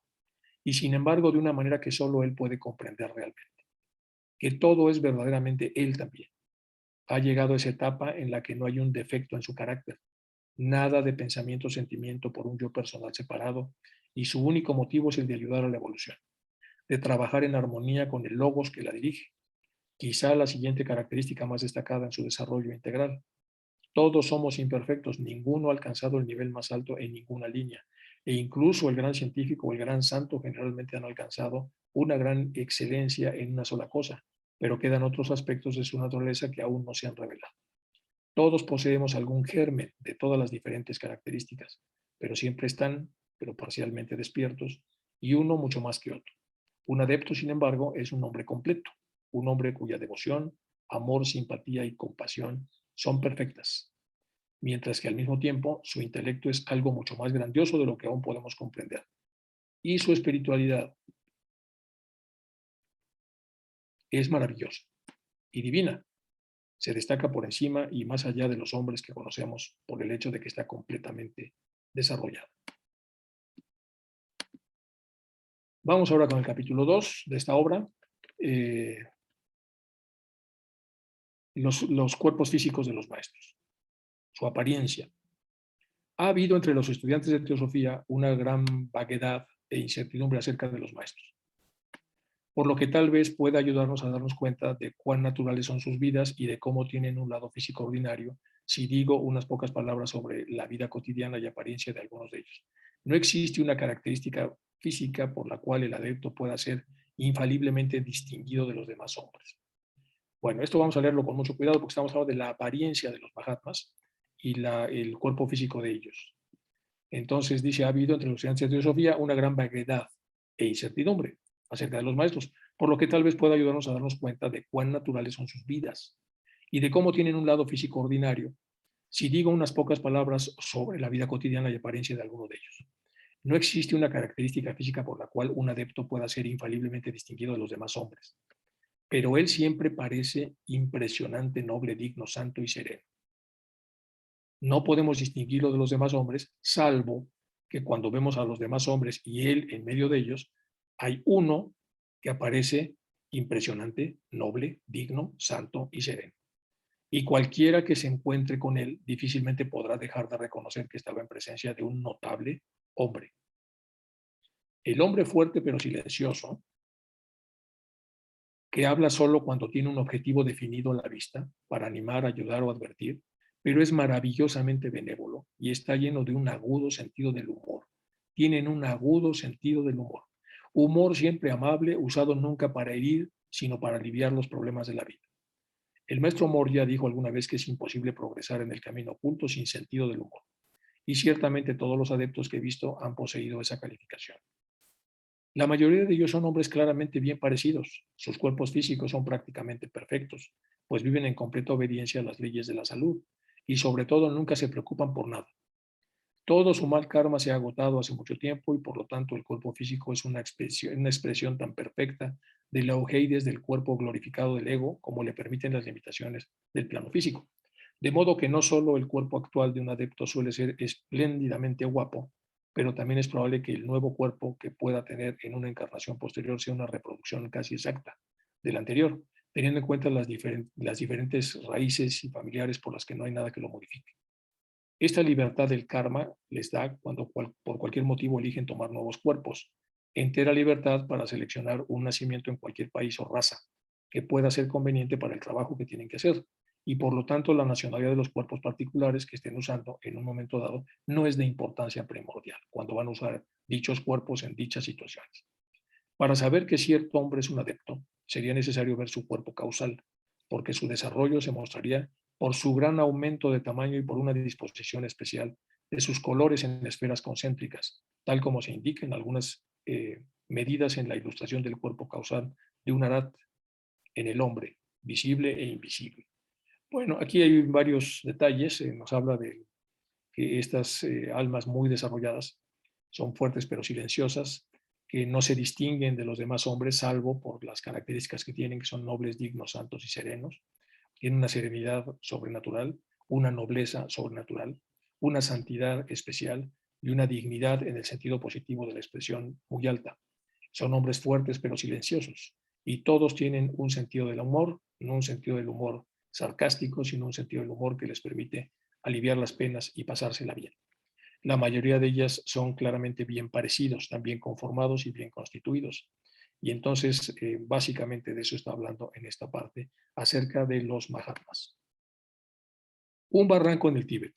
y sin embargo de una manera que solo él puede comprender realmente, que todo es verdaderamente él también. Ha llegado a esa etapa en la que no hay un defecto en su carácter, nada de pensamiento o sentimiento por un yo personal separado, y su único motivo es el de ayudar a la evolución, de trabajar en armonía con el logos que la dirige. Quizá la siguiente característica más destacada en su desarrollo integral. Todos somos imperfectos, ninguno ha alcanzado el nivel más alto en ninguna línea, e incluso el gran científico o el gran santo generalmente han alcanzado una gran excelencia en una sola cosa, pero quedan otros aspectos de su naturaleza que aún no se han revelado. Todos poseemos algún germen de todas las diferentes características, pero siempre están, pero parcialmente despiertos, y uno mucho más que otro. Un adepto, sin embargo, es un hombre completo, un hombre cuya devoción, amor, simpatía y compasión son perfectas, mientras que al mismo tiempo su intelecto es algo mucho más grandioso de lo que aún podemos comprender, y su espiritualidad es maravillosa y divina. Se destaca por encima y más allá de los hombres que conocemos por el hecho de que está completamente desarrollado. Vamos ahora con el capítulo 2 de esta obra, los cuerpos físicos de los maestros, su apariencia. Ha habido entre los estudiantes de teosofía una gran vaguedad e incertidumbre acerca de los maestros, por lo que tal vez pueda ayudarnos a darnos cuenta de cuán naturales son sus vidas y de cómo tienen un lado físico ordinario, si digo unas pocas palabras sobre la vida cotidiana y apariencia de algunos de ellos. No existe una característica física por la cual el adepto pueda ser infaliblemente distinguido de los demás hombres. Bueno, esto vamos a leerlo con mucho cuidado porque estamos hablando de la apariencia de los Mahatmas y el cuerpo físico de ellos. Entonces dice, ha habido entre los estudiantes de teosofía una gran vaguedad e incertidumbre acerca de los maestros, por lo que tal vez pueda ayudarnos a darnos cuenta de cuán naturales son sus vidas y de cómo tienen un lado físico ordinario, si digo unas pocas palabras sobre la vida cotidiana y apariencia de alguno de ellos. No existe una característica física por la cual un adepto pueda ser infaliblemente distinguido de los demás hombres, pero él siempre parece impresionante, noble, digno, santo y sereno. No podemos distinguirlo de los demás hombres, salvo que cuando vemos a los demás hombres y él en medio de ellos, hay uno que aparece impresionante, noble, digno, santo y sereno. Y cualquiera que se encuentre con él difícilmente podrá dejar de reconocer que estaba en presencia de un notable hombre. El hombre fuerte pero silencioso, que habla solo cuando tiene un objetivo definido a la vista, para animar, ayudar o advertir, pero es maravillosamente benévolo y está lleno de un agudo sentido del humor. Tienen un agudo sentido del humor. Humor siempre amable, usado nunca para herir, sino para aliviar los problemas de la vida. El maestro Moria dijo alguna vez que es imposible progresar en el camino oculto sin sentido del humor. Y ciertamente todos los adeptos que he visto han poseído esa calificación. La mayoría de ellos son hombres claramente bien parecidos. Sus cuerpos físicos son prácticamente perfectos, pues viven en completa obediencia a las leyes de la salud y sobre todo nunca se preocupan por nada. Todo su mal karma se ha agotado hace mucho tiempo y por lo tanto el cuerpo físico es una expresión tan perfecta de la eugeides del cuerpo glorificado del ego como le permiten las limitaciones del plano físico. De modo que no solo el cuerpo actual de un adepto suele ser espléndidamente guapo, pero también es probable que el nuevo cuerpo que pueda tener en una encarnación posterior sea una reproducción casi exacta del anterior, teniendo en cuenta las diferentes raíces y familiares por las que no hay nada que lo modifique. Esta libertad del karma les da cuando por cualquier motivo eligen tomar nuevos cuerpos, entera libertad para seleccionar un nacimiento en cualquier país o raza que pueda ser conveniente para el trabajo que tienen que hacer. Y por lo tanto la nacionalidad de los cuerpos particulares que estén usando en un momento dado no es de importancia primordial cuando van a usar dichos cuerpos en dichas situaciones. Para saber que cierto hombre es un adepto, sería necesario ver su cuerpo causal, porque su desarrollo se mostraría por su gran aumento de tamaño y por una disposición especial de sus colores en esferas concéntricas, tal como se indica en algunas medidas en la ilustración del cuerpo causal de un arat en el hombre, visible e invisible. Bueno, aquí hay varios detalles. Nos habla de que estas almas muy desarrolladas son fuertes pero silenciosas, que no se distinguen de los demás hombres, salvo por las características que tienen, que son nobles, dignos, santos y serenos. Tienen una serenidad sobrenatural, una nobleza sobrenatural, una santidad especial y una dignidad en el sentido positivo de la expresión muy alta. Son hombres fuertes pero silenciosos y todos tienen un sentido del humor, no un sentido del humor sarcástico, sino un sentido del humor que les permite aliviar las penas y pasársela bien. La mayoría de ellas son claramente bien parecidos, también conformados y bien constituidos. Y entonces, básicamente de eso está hablando en esta parte, acerca de los Mahatmas. Un barranco en el Tíbet.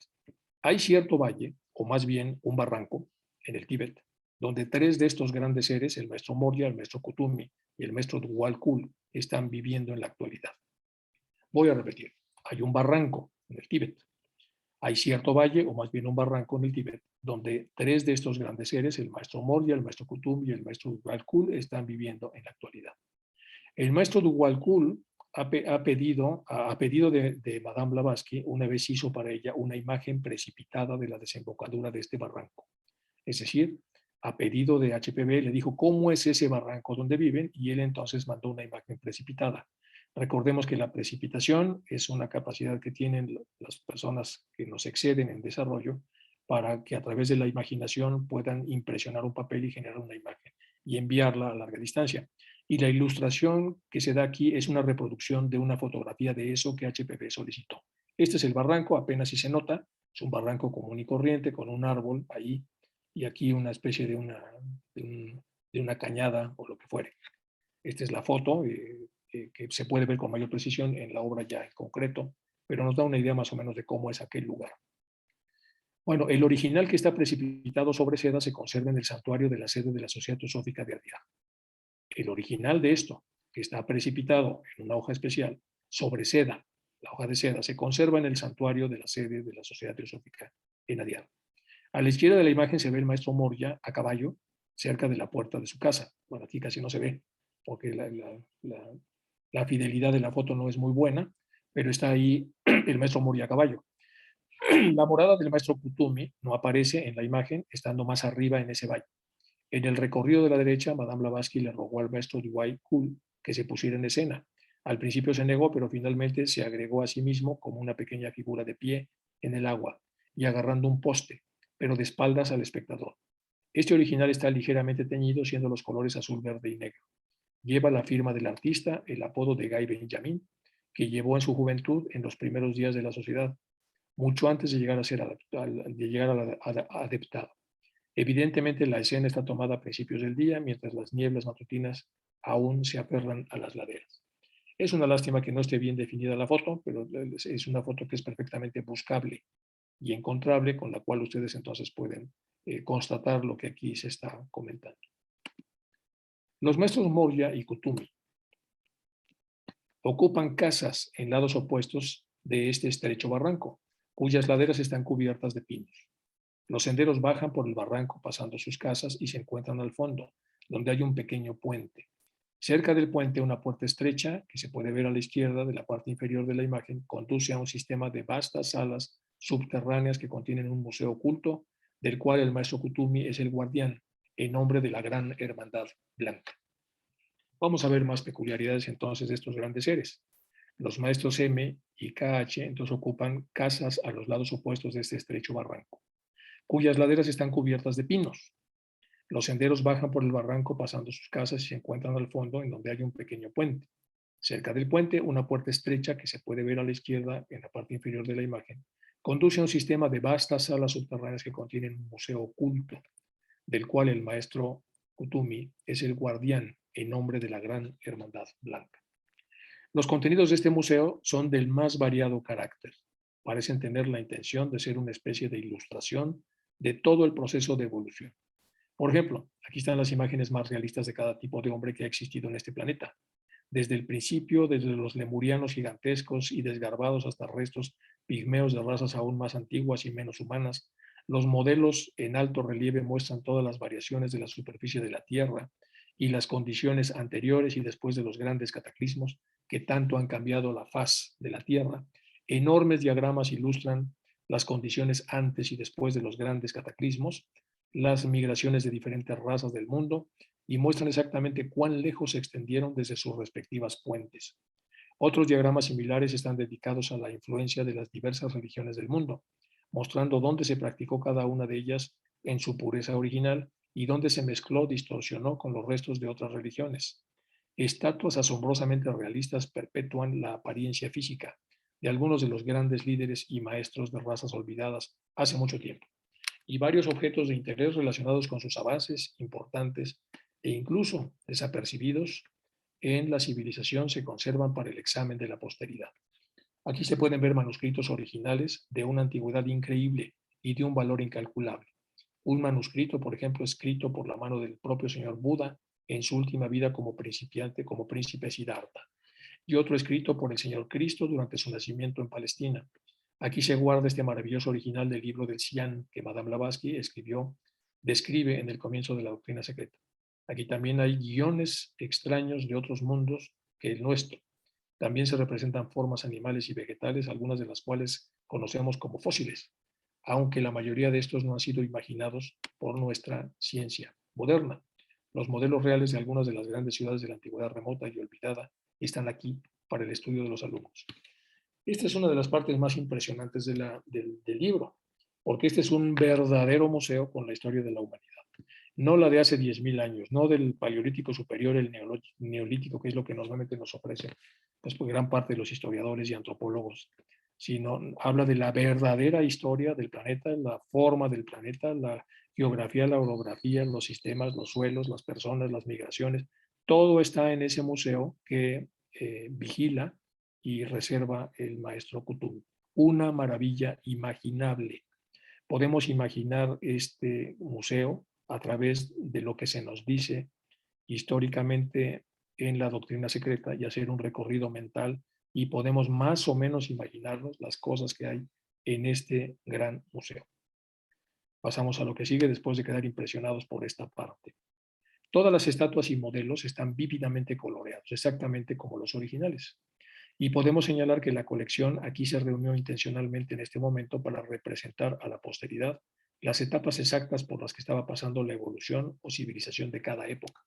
Hay cierto valle, o más bien un barranco, en el Tíbet, donde tres de estos grandes seres, el maestro Moria, el maestro Kutumi y el maestro Dwalkul, están viviendo en la actualidad. Voy a repetir, hay un barranco en el Tíbet. Hay cierto valle, o más bien un barranco en el Tíbet, donde tres de estos grandes seres, el maestro Moria, el maestro Kutumi y el maestro Dwalkul, están viviendo en la actualidad. El maestro Dwalkul ha pedido de Madame Blavatsky, una vez hizo para ella una imagen precipitada de la desembocadura de este barranco. Es decir, a pedido de HPV le dijo cómo es ese barranco donde viven y él entonces mandó una imagen precipitada. Recordemos que la precipitación es una capacidad que tienen las personas que nos exceden en desarrollo para que a través de la imaginación puedan impresionar un papel y generar una imagen y enviarla a larga distancia. Y la ilustración que se da aquí es una reproducción de una fotografía de eso que HPV solicitó. Este es el barranco, apenas si se nota, es un barranco común y corriente con un árbol ahí y aquí una especie de una cañada o lo que fuere. Esta es la foto que se puede ver con mayor precisión en la obra ya en concreto, pero nos da una idea más o menos de cómo es aquel lugar. Bueno, el original que está precipitado sobre seda se conserva en el santuario de la sede de la Sociedad Teosófica de Adyar. El original de esto, que está precipitado en una hoja especial sobre seda, la hoja de seda, se conserva en el santuario de la sede de la Sociedad Teosófica en Adyar. A la izquierda de la imagen se ve el maestro Moria a caballo, cerca de la puerta de su casa. Bueno, aquí casi no se ve, porque la fidelidad de la foto no es muy buena, pero está ahí el maestro Moria a caballo. La morada del maestro Kutumi no aparece en la imagen, estando más arriba en ese valle. En el recorrido de la derecha, Madame Blavatsky le rogó al maestro Dwight Kuhl que se pusiera en escena. Al principio se negó, pero finalmente se agregó a sí mismo como una pequeña figura de pie en el agua y agarrando un poste, pero de espaldas al espectador. Este original está ligeramente teñido, siendo los colores azul, verde y negro. Lleva la firma del artista, el apodo de Guy Benjamin, que llevó en su juventud en los primeros días de la sociedad, mucho antes de llegar a ser adaptado. Evidentemente la escena está tomada a principios del día, mientras las nieblas matutinas aún se aferran a las laderas. Es una lástima que no esté bien definida la foto, pero es una foto que es perfectamente buscable y encontrable, con la cual ustedes entonces pueden constatar lo que aquí se está comentando. Los maestros Moria y Kutumi ocupan casas en lados opuestos de este estrecho barranco, cuyas laderas están cubiertas de pinos. Los senderos bajan por el barranco pasando sus casas y se encuentran al fondo, donde hay un pequeño puente. Cerca del puente, una puerta estrecha, que se puede ver a la izquierda de la parte inferior de la imagen, conduce a un sistema de vastas salas subterráneas que contienen un museo oculto, del cual el maestro Kutumi es el guardián, en nombre de la Gran Hermandad Blanca. Vamos a ver más peculiaridades entonces de estos grandes seres. Los maestros M y KH entonces ocupan casas a los lados opuestos de este estrecho barranco, cuyas laderas están cubiertas de pinos. Los senderos bajan por el barranco pasando sus casas y se encuentran al fondo, en donde hay un pequeño puente. Cerca del puente, una puerta estrecha que se puede ver a la izquierda en la parte inferior de la imagen, conduce a un sistema de vastas salas subterráneas que contienen un museo oculto, del cual el maestro Kutumi es el guardián en nombre de la Gran Hermandad Blanca. Los contenidos de este museo son del más variado carácter. Parecen tener la intención de ser una especie de ilustración de todo el proceso de evolución. Por ejemplo, aquí están las imágenes más realistas de cada tipo de hombre que ha existido en este planeta. Desde el principio, desde los lemurianos gigantescos y desgarbados hasta restos pigmeos de razas aún más antiguas y menos humanas, los modelos en alto relieve muestran todas las variaciones de la superficie de la Tierra y las condiciones anteriores y después de los grandes cataclismos que tanto han cambiado la faz de la Tierra. Enormes diagramas ilustran las condiciones antes y después de los grandes cataclismos, las migraciones de diferentes razas del mundo y muestran exactamente cuán lejos se extendieron desde sus respectivas puentes. Otros diagramas similares están dedicados a la influencia de las diversas religiones del mundo, mostrando dónde se practicó cada una de ellas en su pureza original y dónde se mezcló, distorsionó con los restos de otras religiones. Estatuas asombrosamente realistas perpetúan la apariencia física de algunos de los grandes líderes y maestros de razas olvidadas hace mucho tiempo, y varios objetos de interés relacionados con sus avances importantes e incluso desapercibidos en la civilización se conservan para el examen de la posteridad. Aquí se pueden ver manuscritos originales de una antigüedad increíble y de un valor incalculable. Un manuscrito, por ejemplo, escrito por la mano del propio señor Buda en su última vida como principiante, como príncipe Siddhartha, y otro escrito por el señor Cristo durante su nacimiento en Palestina. Aquí se guarda este maravilloso original del libro del Xi'an que Madame Blavatsky describe en el comienzo de la doctrina secreta. Aquí también hay guiones extraños de otros mundos que el nuestro. También se representan formas animales y vegetales, algunas de las cuales conocemos como fósiles, aunque la mayoría de estos no han sido imaginados por nuestra ciencia moderna. Los modelos reales de algunas de las grandes ciudades de la antigüedad remota y olvidada están aquí para el estudio de los alumnos. Esta es una de las partes más impresionantes del libro, porque este es un verdadero museo con la historia de la humanidad. No la de hace 10.000 años, no del Paleolítico superior, el Neolítico, que es lo que normalmente nos ofrecen pues, gran parte de los historiadores y antropólogos, sino habla de la verdadera historia del planeta, la forma del planeta, la geografía, la orografía, los sistemas, los suelos, las personas, las migraciones. Todo está en ese museo que vigila y reserva el maestro Kutumi. Una maravilla imaginable. Podemos imaginar este museo a través de lo que se nos dice históricamente en la doctrina secreta y hacer un recorrido mental y podemos más o menos imaginarnos las cosas que hay en este gran museo. Pasamos a lo que sigue después de quedar impresionados por esta parte. Todas las estatuas y modelos están vívidamente coloreados, exactamente como los originales. Y podemos señalar que la colección aquí se reunió intencionalmente en este momento para representar a la posteridad las etapas exactas por las que estaba pasando la evolución o civilización de cada época.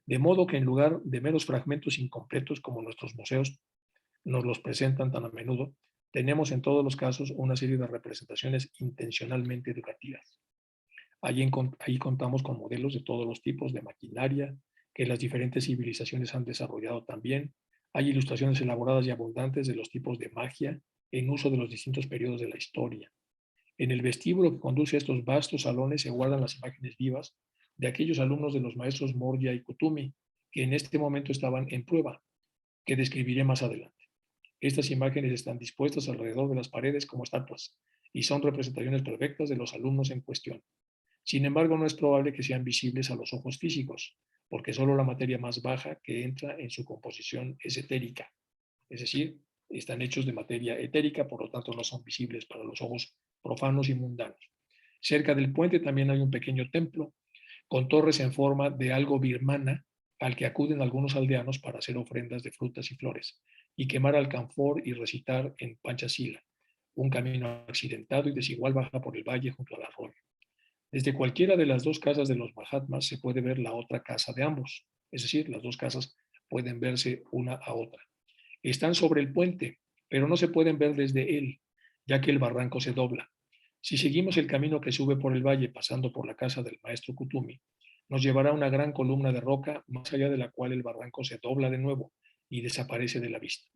De modo que en lugar de meros fragmentos incompletos como nuestros museos nos los presentan tan a menudo, tenemos en todos los casos una serie de representaciones intencionalmente educativas. Ahí contamos con modelos de todos los tipos de maquinaria que las diferentes civilizaciones han desarrollado también. Hay ilustraciones elaboradas y abundantes de los tipos de magia en uso de los distintos periodos de la historia. En el vestíbulo que conduce a estos vastos salones se guardan las imágenes vivas de aquellos alumnos de los maestros Moria y Kutumi, que en este momento estaban en prueba, que describiré más adelante. Estas imágenes están dispuestas alrededor de las paredes como estatuas y son representaciones perfectas de los alumnos en cuestión. Sin embargo, no es probable que sean visibles a los ojos físicos, porque solo la materia más baja que entra en su composición es etérica, es decir, están hechos de materia etérica, por lo tanto no son visibles para los ojos profanos y mundanos. Cerca del puente también hay un pequeño templo con torres en forma de algo birmana al que acuden algunos aldeanos para hacer ofrendas de frutas y flores y quemar alcanfor y recitar en Panchasila, un camino accidentado y desigual baja por el valle junto al arroyo. Desde cualquiera de las dos casas de los Mahatmas se puede ver la otra casa de ambos, es decir, las dos casas pueden verse una a otra. Están sobre el puente, pero no se pueden ver desde él, ya que el barranco se dobla. Si seguimos el camino que sube por el valle pasando por la casa del maestro Kutumi, nos llevará a una gran columna de roca más allá de la cual el barranco se dobla de nuevo y desaparece de la vista.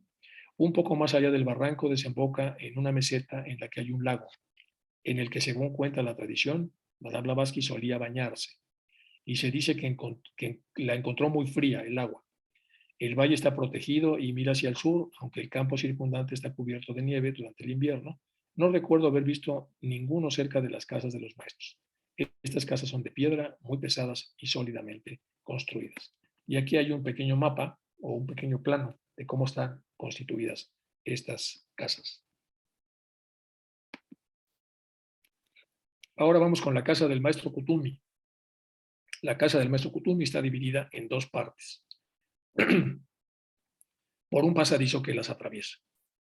Un poco más allá del barranco desemboca en una meseta en la que hay un lago, en el que, según cuenta la tradición, Madame Blavatsky solía bañarse, y se dice que la encontró muy fría el agua. El valle está protegido y mira hacia el sur, aunque el campo circundante está cubierto de nieve durante el invierno. No recuerdo haber visto ninguno cerca de las casas de los maestros. Estas casas son de piedra, muy pesadas y sólidamente construidas. Y aquí hay un pequeño mapa o un pequeño plano de cómo están constituidas estas casas. Ahora vamos con la casa del maestro Kutumi. La casa del maestro Kutumi está dividida en dos partes por un pasadizo que las atraviesa.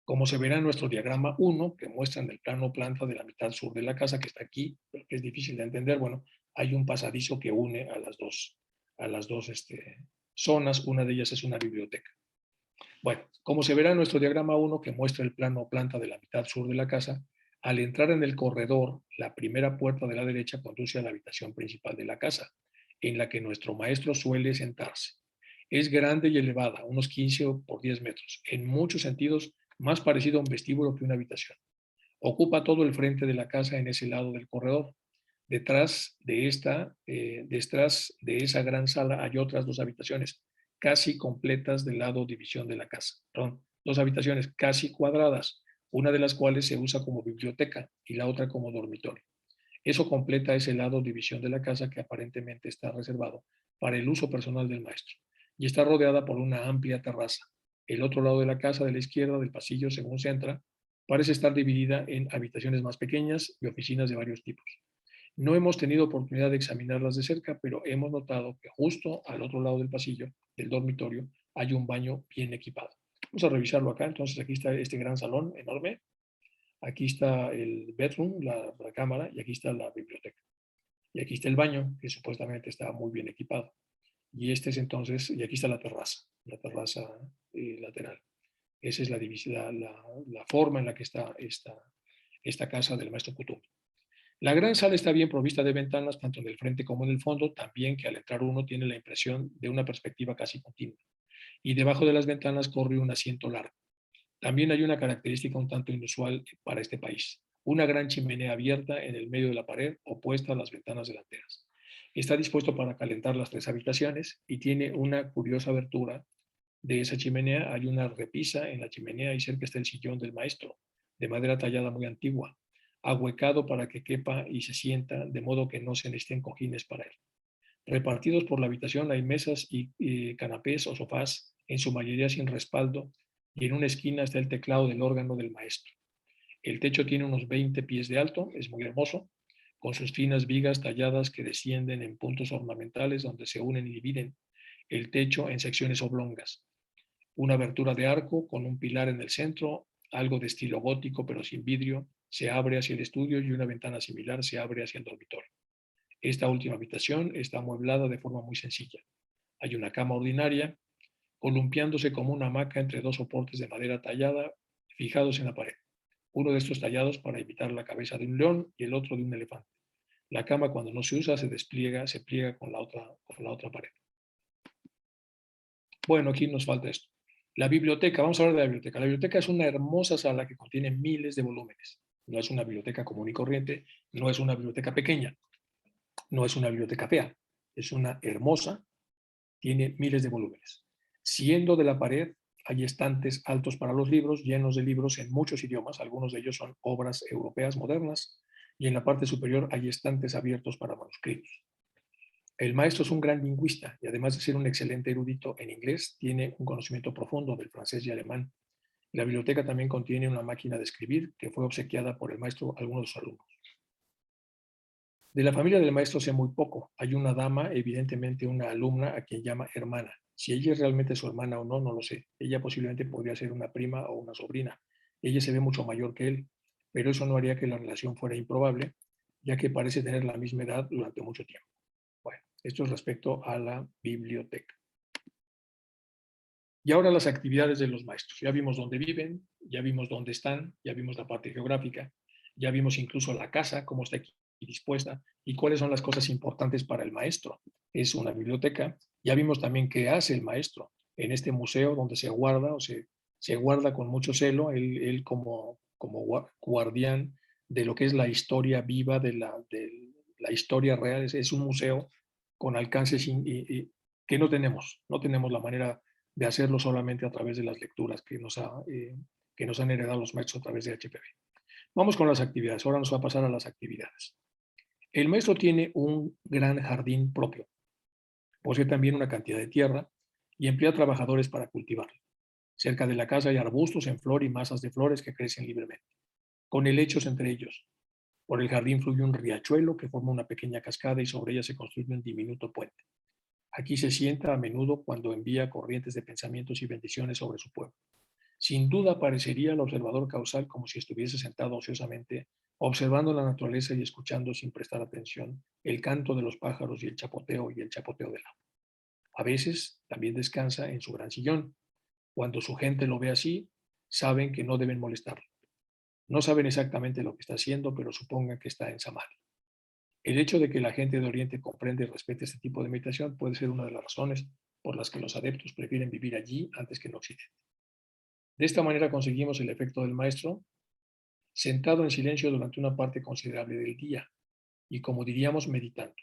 Como se verá en nuestro diagrama 1, que muestra en el plano planta de la mitad sur de la casa, que está aquí, pero que es difícil de entender, bueno, hay un pasadizo que une a las dos zonas. Una de ellas es una biblioteca. Bueno, como se verá en nuestro diagrama 1, que muestra el plano planta de la mitad sur de la casa, al entrar en el corredor, la primera puerta de la derecha conduce a la habitación principal de la casa, en la que nuestro maestro suele sentarse. Es grande y elevada, unos 15 por 10 metros, en muchos sentidos más parecido a un vestíbulo que una habitación. Ocupa todo el frente de la casa en ese lado del corredor. Detrás de esa gran sala hay otras dos habitaciones, casi completas del lado división de la casa. Perdón, dos habitaciones casi cuadradas, una de las cuales se usa como biblioteca y la otra como dormitorio. Eso completa ese lado división de la casa que aparentemente está reservado para el uso personal del maestro y está rodeada por una amplia terraza. El otro lado de la casa, de la izquierda del pasillo, según se entra, parece estar dividida en habitaciones más pequeñas y oficinas de varios tipos. No hemos tenido oportunidad de examinarlas de cerca, pero hemos notado que justo al otro lado del pasillo, del dormitorio, hay un baño bien equipado. Vamos a revisarlo acá. Entonces aquí está este gran salón enorme. Aquí está el bedroom, la cámara, y aquí está la biblioteca. Y aquí está el baño, que supuestamente está muy bien equipado. Y este es entonces, y aquí está la terraza lateral. Esa es la forma en la que está esta casa del maestro Kutumi. La gran sala está bien provista de ventanas, tanto en el frente como en el fondo, también que al entrar uno tiene la impresión de una perspectiva casi continua. Y debajo de las ventanas corre un asiento largo. También hay una característica un tanto inusual para este país, una gran chimenea abierta en el medio de la pared opuesta a las ventanas delanteras. Está dispuesto para calentar las tres habitaciones y tiene una curiosa abertura de esa chimenea. Hay una repisa en la chimenea y cerca está el sillón del maestro, de madera tallada muy antigua, ahuecado para que quepa y se sienta, de modo que no se necesiten cojines para él. Repartidos por la habitación hay mesas y canapés o sofás, en su mayoría sin respaldo, y en una esquina está el teclado del órgano del maestro. El techo tiene unos 20 pies de alto, es muy hermoso, con sus finas vigas talladas que descienden en puntos ornamentales donde se unen y dividen el techo en secciones oblongas. Una abertura de arco con un pilar en el centro, algo de estilo gótico pero sin vidrio, se abre hacia el estudio y una ventana similar se abre hacia el dormitorio. Esta última habitación está amueblada de forma muy sencilla. Hay una cama ordinaria, columpiándose como una hamaca entre dos soportes de madera tallada fijados en la pared. Uno de estos tallados para imitar la cabeza de un león y el otro de un elefante. La cama, cuando no se usa, se despliega, se pliega con la otra pared. Bueno, aquí nos falta esto. La biblioteca, vamos a hablar de la biblioteca. La biblioteca es una hermosa sala que contiene miles de volúmenes. No es una biblioteca común y corriente, no es una biblioteca pequeña, no es una biblioteca fea, es una hermosa, tiene miles de volúmenes. Siendo de la pared, hay estantes altos para los libros, llenos de libros en muchos idiomas, algunos de ellos son obras europeas modernas, y en la parte superior hay estantes abiertos para manuscritos. El maestro es un gran lingüista y además de ser un excelente erudito en inglés, tiene un conocimiento profundo del francés y alemán. La biblioteca también contiene una máquina de escribir que fue obsequiada por el maestro a algunos de sus alumnos. De la familia del maestro sé muy poco. Hay una dama, evidentemente una alumna, a quien llama hermana. Si ella es realmente su hermana o no, no lo sé. Ella posiblemente podría ser una prima o una sobrina. Ella se ve mucho mayor que él, pero eso no haría que la relación fuera improbable, ya que parece tener la misma edad durante mucho tiempo. Bueno, esto es respecto a la biblioteca. Y ahora las actividades de los maestros. Ya vimos dónde viven, ya vimos dónde están, ya vimos la parte geográfica, ya vimos incluso la casa, cómo está aquí dispuesta y cuáles son las cosas importantes para el maestro. Es una biblioteca. Ya vimos también qué hace el maestro en este museo donde se guarda o se guarda con mucho celo, él como guardián de lo que es la historia viva, de la historia real. Es un museo con alcances que no tenemos. No tenemos la manera de hacerlo solamente a través de las lecturas que nos han heredado los maestros a través de HPV. Vamos con las actividades. Ahora nos va a pasar a las actividades. El maestro tiene un gran jardín propio. Posee también una cantidad de tierra y emplea trabajadores para cultivarla. Cerca de la casa hay arbustos en flor y masas de flores que crecen libremente, con helechos entre ellos. Por el jardín fluye un riachuelo que forma una pequeña cascada y sobre ella se construye un diminuto puente. Aquí se sienta a menudo cuando envía corrientes de pensamientos y bendiciones sobre su pueblo. Sin duda parecería al observador causal como si estuviese sentado ociosamente, observando la naturaleza y escuchando sin prestar atención el canto de los pájaros y el chapoteo del agua. A veces también descansa en su gran sillón. Cuando su gente lo ve así, saben que no deben molestarlo. No saben exactamente lo que está haciendo, pero supongan que está en samadhi. El hecho de que la gente de Oriente comprenda y respete este tipo de meditación puede ser una de las razones por las que los adeptos prefieren vivir allí antes que en Occidente. De esta manera conseguimos el efecto del maestro sentado en silencio durante una parte considerable del día y, como diríamos, meditando.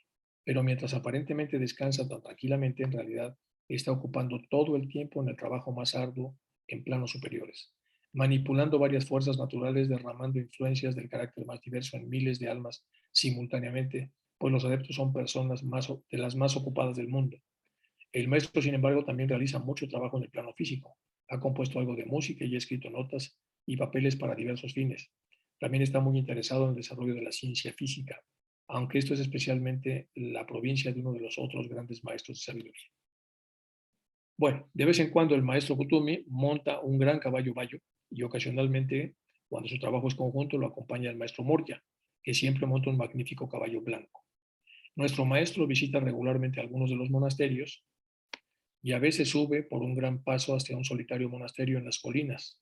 Pero mientras aparentemente descansa tan tranquilamente, en realidad está ocupando todo el tiempo en el trabajo más arduo en planos superiores, manipulando varias fuerzas naturales, derramando influencias del carácter más diverso en miles de almas simultáneamente, pues los adeptos son personas de las más ocupadas del mundo. El maestro, sin embargo, también realiza mucho trabajo en el plano físico. Ha compuesto algo de música y ha escrito notas y papeles para diversos fines. También está muy interesado en el desarrollo de la ciencia física, aunque esto es especialmente la provincia de uno de los otros grandes maestros de sabiduría. Bueno, de vez en cuando el maestro Kutumi monta un gran caballo bayo y ocasionalmente, cuando su trabajo es conjunto, lo acompaña el maestro Morya, que siempre monta un magnífico caballo blanco. Nuestro maestro visita regularmente algunos de los monasterios y a veces sube por un gran paso hacia un solitario monasterio en las colinas.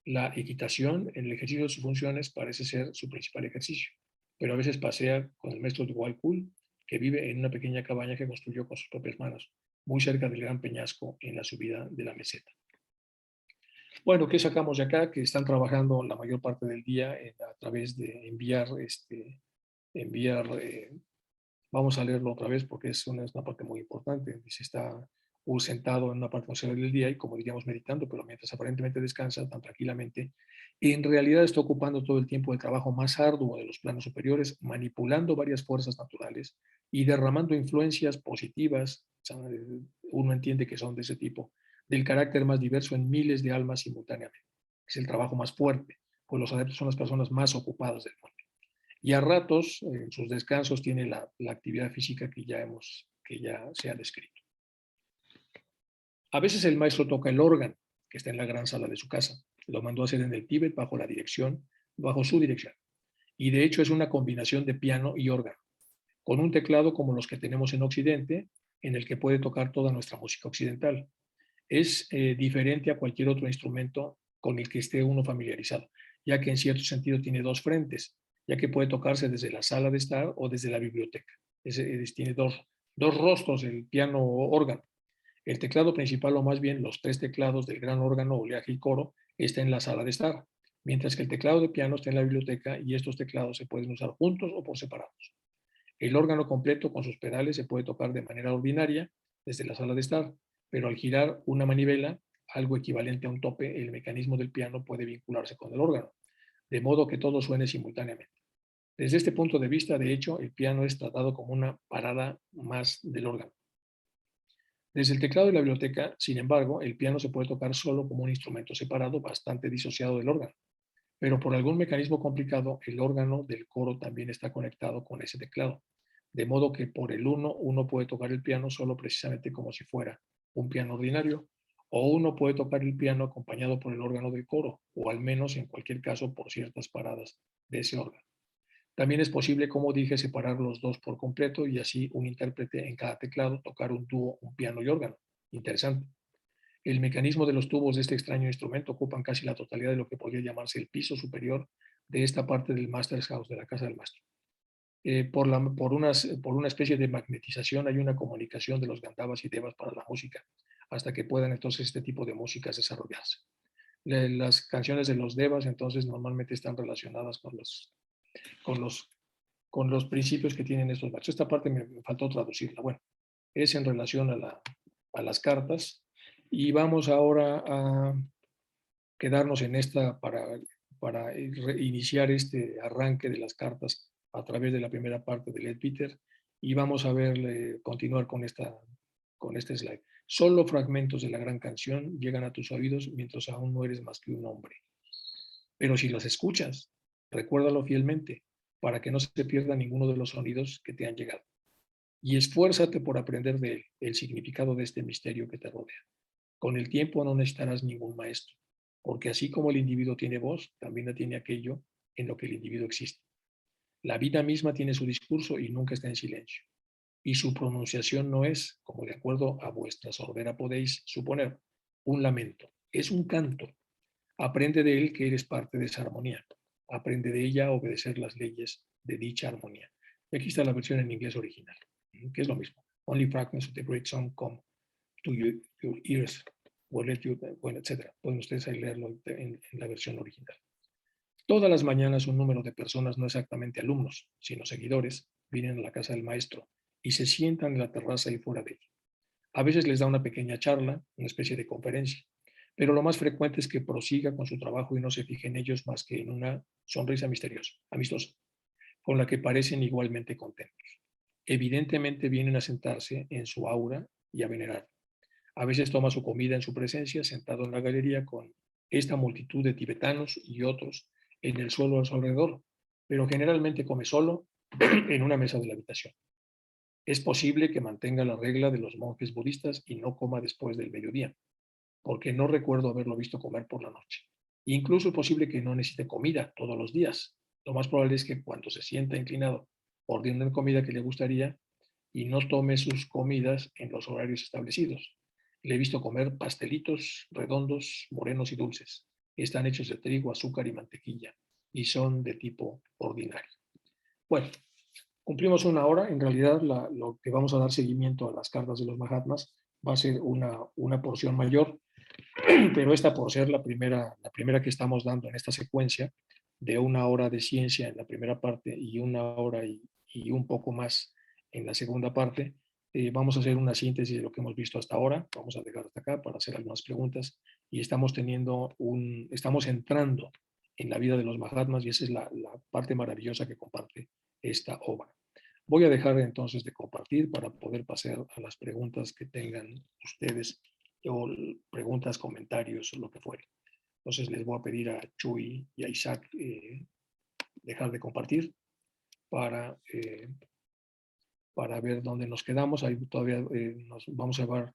La equitación en el ejercicio de sus funciones parece ser su principal ejercicio, pero a veces pasea con el maestro de Walkul, que vive en una pequeña cabaña que construyó con sus propias manos, muy cerca del gran peñasco en la subida de la meseta. Bueno, ¿qué sacamos de acá? Que están trabajando la mayor parte del día a través de enviar. Vamos a leerlo otra vez porque es una parte muy importante. Se está sentado en una parte considerable del día y, como diríamos, meditando, pero mientras aparentemente descansa tan tranquilamente, en realidad está ocupando todo el tiempo el trabajo más arduo de los planos superiores, manipulando varias fuerzas naturales y derramando influencias positivas, uno entiende que son de ese tipo, del carácter más diverso en miles de almas simultáneamente. Es el trabajo más fuerte, pues los adeptos son las personas más ocupadas del mundo. Y a ratos, en sus descansos, tiene la actividad física que ya se ha descrito. A veces el maestro toca el órgano. que está en la gran sala de su casa. Lo mandó a hacer en el Tíbet bajo su dirección. Y de hecho es una combinación de piano y órgano, con un teclado como los que tenemos en Occidente, en el que puede tocar toda nuestra música occidental. Es diferente a cualquier otro instrumento con el que esté uno familiarizado, ya que en cierto sentido tiene dos frentes, ya que puede tocarse desde la sala de estar o desde la biblioteca. Tiene dos rostros el piano órgano. El teclado principal, o más bien los tres teclados del gran órgano, oleaje y coro, está en la sala de estar, mientras que el teclado de piano está en la biblioteca y estos teclados se pueden usar juntos o por separados. El órgano completo con sus pedales se puede tocar de manera ordinaria desde la sala de estar, pero al girar una manivela, algo equivalente a un tope, el mecanismo del piano puede vincularse con el órgano, de modo que todo suene simultáneamente. Desde este punto de vista, de hecho, el piano es tratado como una parada más del órgano. Desde el teclado de la biblioteca, sin embargo, el piano se puede tocar solo como un instrumento separado, bastante disociado del órgano. Pero por algún mecanismo complicado, el órgano del coro también está conectado con ese teclado. De modo que por el uno puede tocar el piano solo precisamente como si fuera un piano ordinario, o uno puede tocar el piano acompañado por el órgano del coro, o al menos en cualquier caso por ciertas paradas de ese órgano. También es posible, como dije, separar los dos por completo y así un intérprete en cada teclado tocar un dúo, un piano y órgano. Interesante. El mecanismo de los tubos de este extraño instrumento ocupan casi la totalidad de lo que podría llamarse el piso superior de esta parte del Master's House, de la casa del maestro. Por una especie de magnetización hay una comunicación de los Gandhavas y Devas para la música, hasta que puedan entonces este tipo de músicas desarrollarse. Las canciones de los Devas entonces normalmente están relacionadas con los, con los principios que tienen estos maestros. Esta parte me faltó traducirla. Bueno, es en relación a las cartas. Y vamos ahora a quedarnos en esta para iniciar este arranque de las cartas a través de la primera parte de Leadbeater y vamos a ver, continuar con este slide. Solo fragmentos de la gran canción llegan a tus oídos mientras aún no eres más que un hombre. Pero si los escuchas, recuérdalo fielmente para que no se pierda ninguno de los sonidos que te han llegado. Y esfuérzate por aprender de él, el significado de este misterio que te rodea. Con el tiempo no necesitarás ningún maestro, porque así como el individuo tiene voz, también la tiene aquello en lo que el individuo existe. La vida misma tiene su discurso y nunca está en silencio. Y su pronunciación no es, como de acuerdo a vuestra sordera podéis suponer, un lamento, es un canto. Aprende de él que eres parte de esa armonía. Aprende de ella a obedecer las leyes de dicha armonía. Y aquí está la versión en inglés original, que es lo mismo. Only fragments of the great song come to your ears, bueno, etc. Pueden ustedes ahí leerlo en la versión original. Todas las mañanas un número de personas, no exactamente alumnos, sino seguidores, vienen a la casa del maestro y se sientan en la terraza y fuera de ella. A veces les da una pequeña charla, una especie de conferencia, pero lo más frecuente es que prosiga con su trabajo y no se fije en ellos más que en una sonrisa misteriosa, amistosa, con la que parecen igualmente contentos. Evidentemente vienen a sentarse en su aura y a venerar. A veces toma su comida en su presencia, sentado en la galería con esta multitud de tibetanos y otros en el suelo a su alrededor, pero generalmente come solo en una mesa de la habitación. Es posible que mantenga la regla de los monjes budistas y no coma después del mediodía, porque no recuerdo haberlo visto comer por la noche. Incluso es posible que no necesite comida todos los días. Lo más probable es que cuando se sienta inclinado ordene comida que le gustaría y no tome sus comidas en los horarios establecidos. Le he visto comer pastelitos redondos, morenos y dulces. Están hechos de trigo, azúcar y mantequilla y son de tipo ordinario. Bueno, cumplimos una hora. En realidad, lo que vamos a dar seguimiento a las cartas de los Mahatmas va a ser una porción mayor, pero esta por ser la primera que estamos dando en esta secuencia de una hora de ciencia en la primera parte y una hora y un poco más en la segunda parte, vamos a hacer una síntesis de lo que hemos visto hasta ahora. Vamos a dejar hasta acá para hacer algunas preguntas y estamos entrando en la vida de los Mahatmas y esa es la parte maravillosa que comparte esta obra. Voy a dejar entonces de compartir para poder pasar a las preguntas que tengan ustedes o preguntas, comentarios o lo que fuere. Entonces les voy a pedir a Chuy y a Isaac dejar de compartir para, para ver dónde nos quedamos. Ahí todavía nos vamos a llevar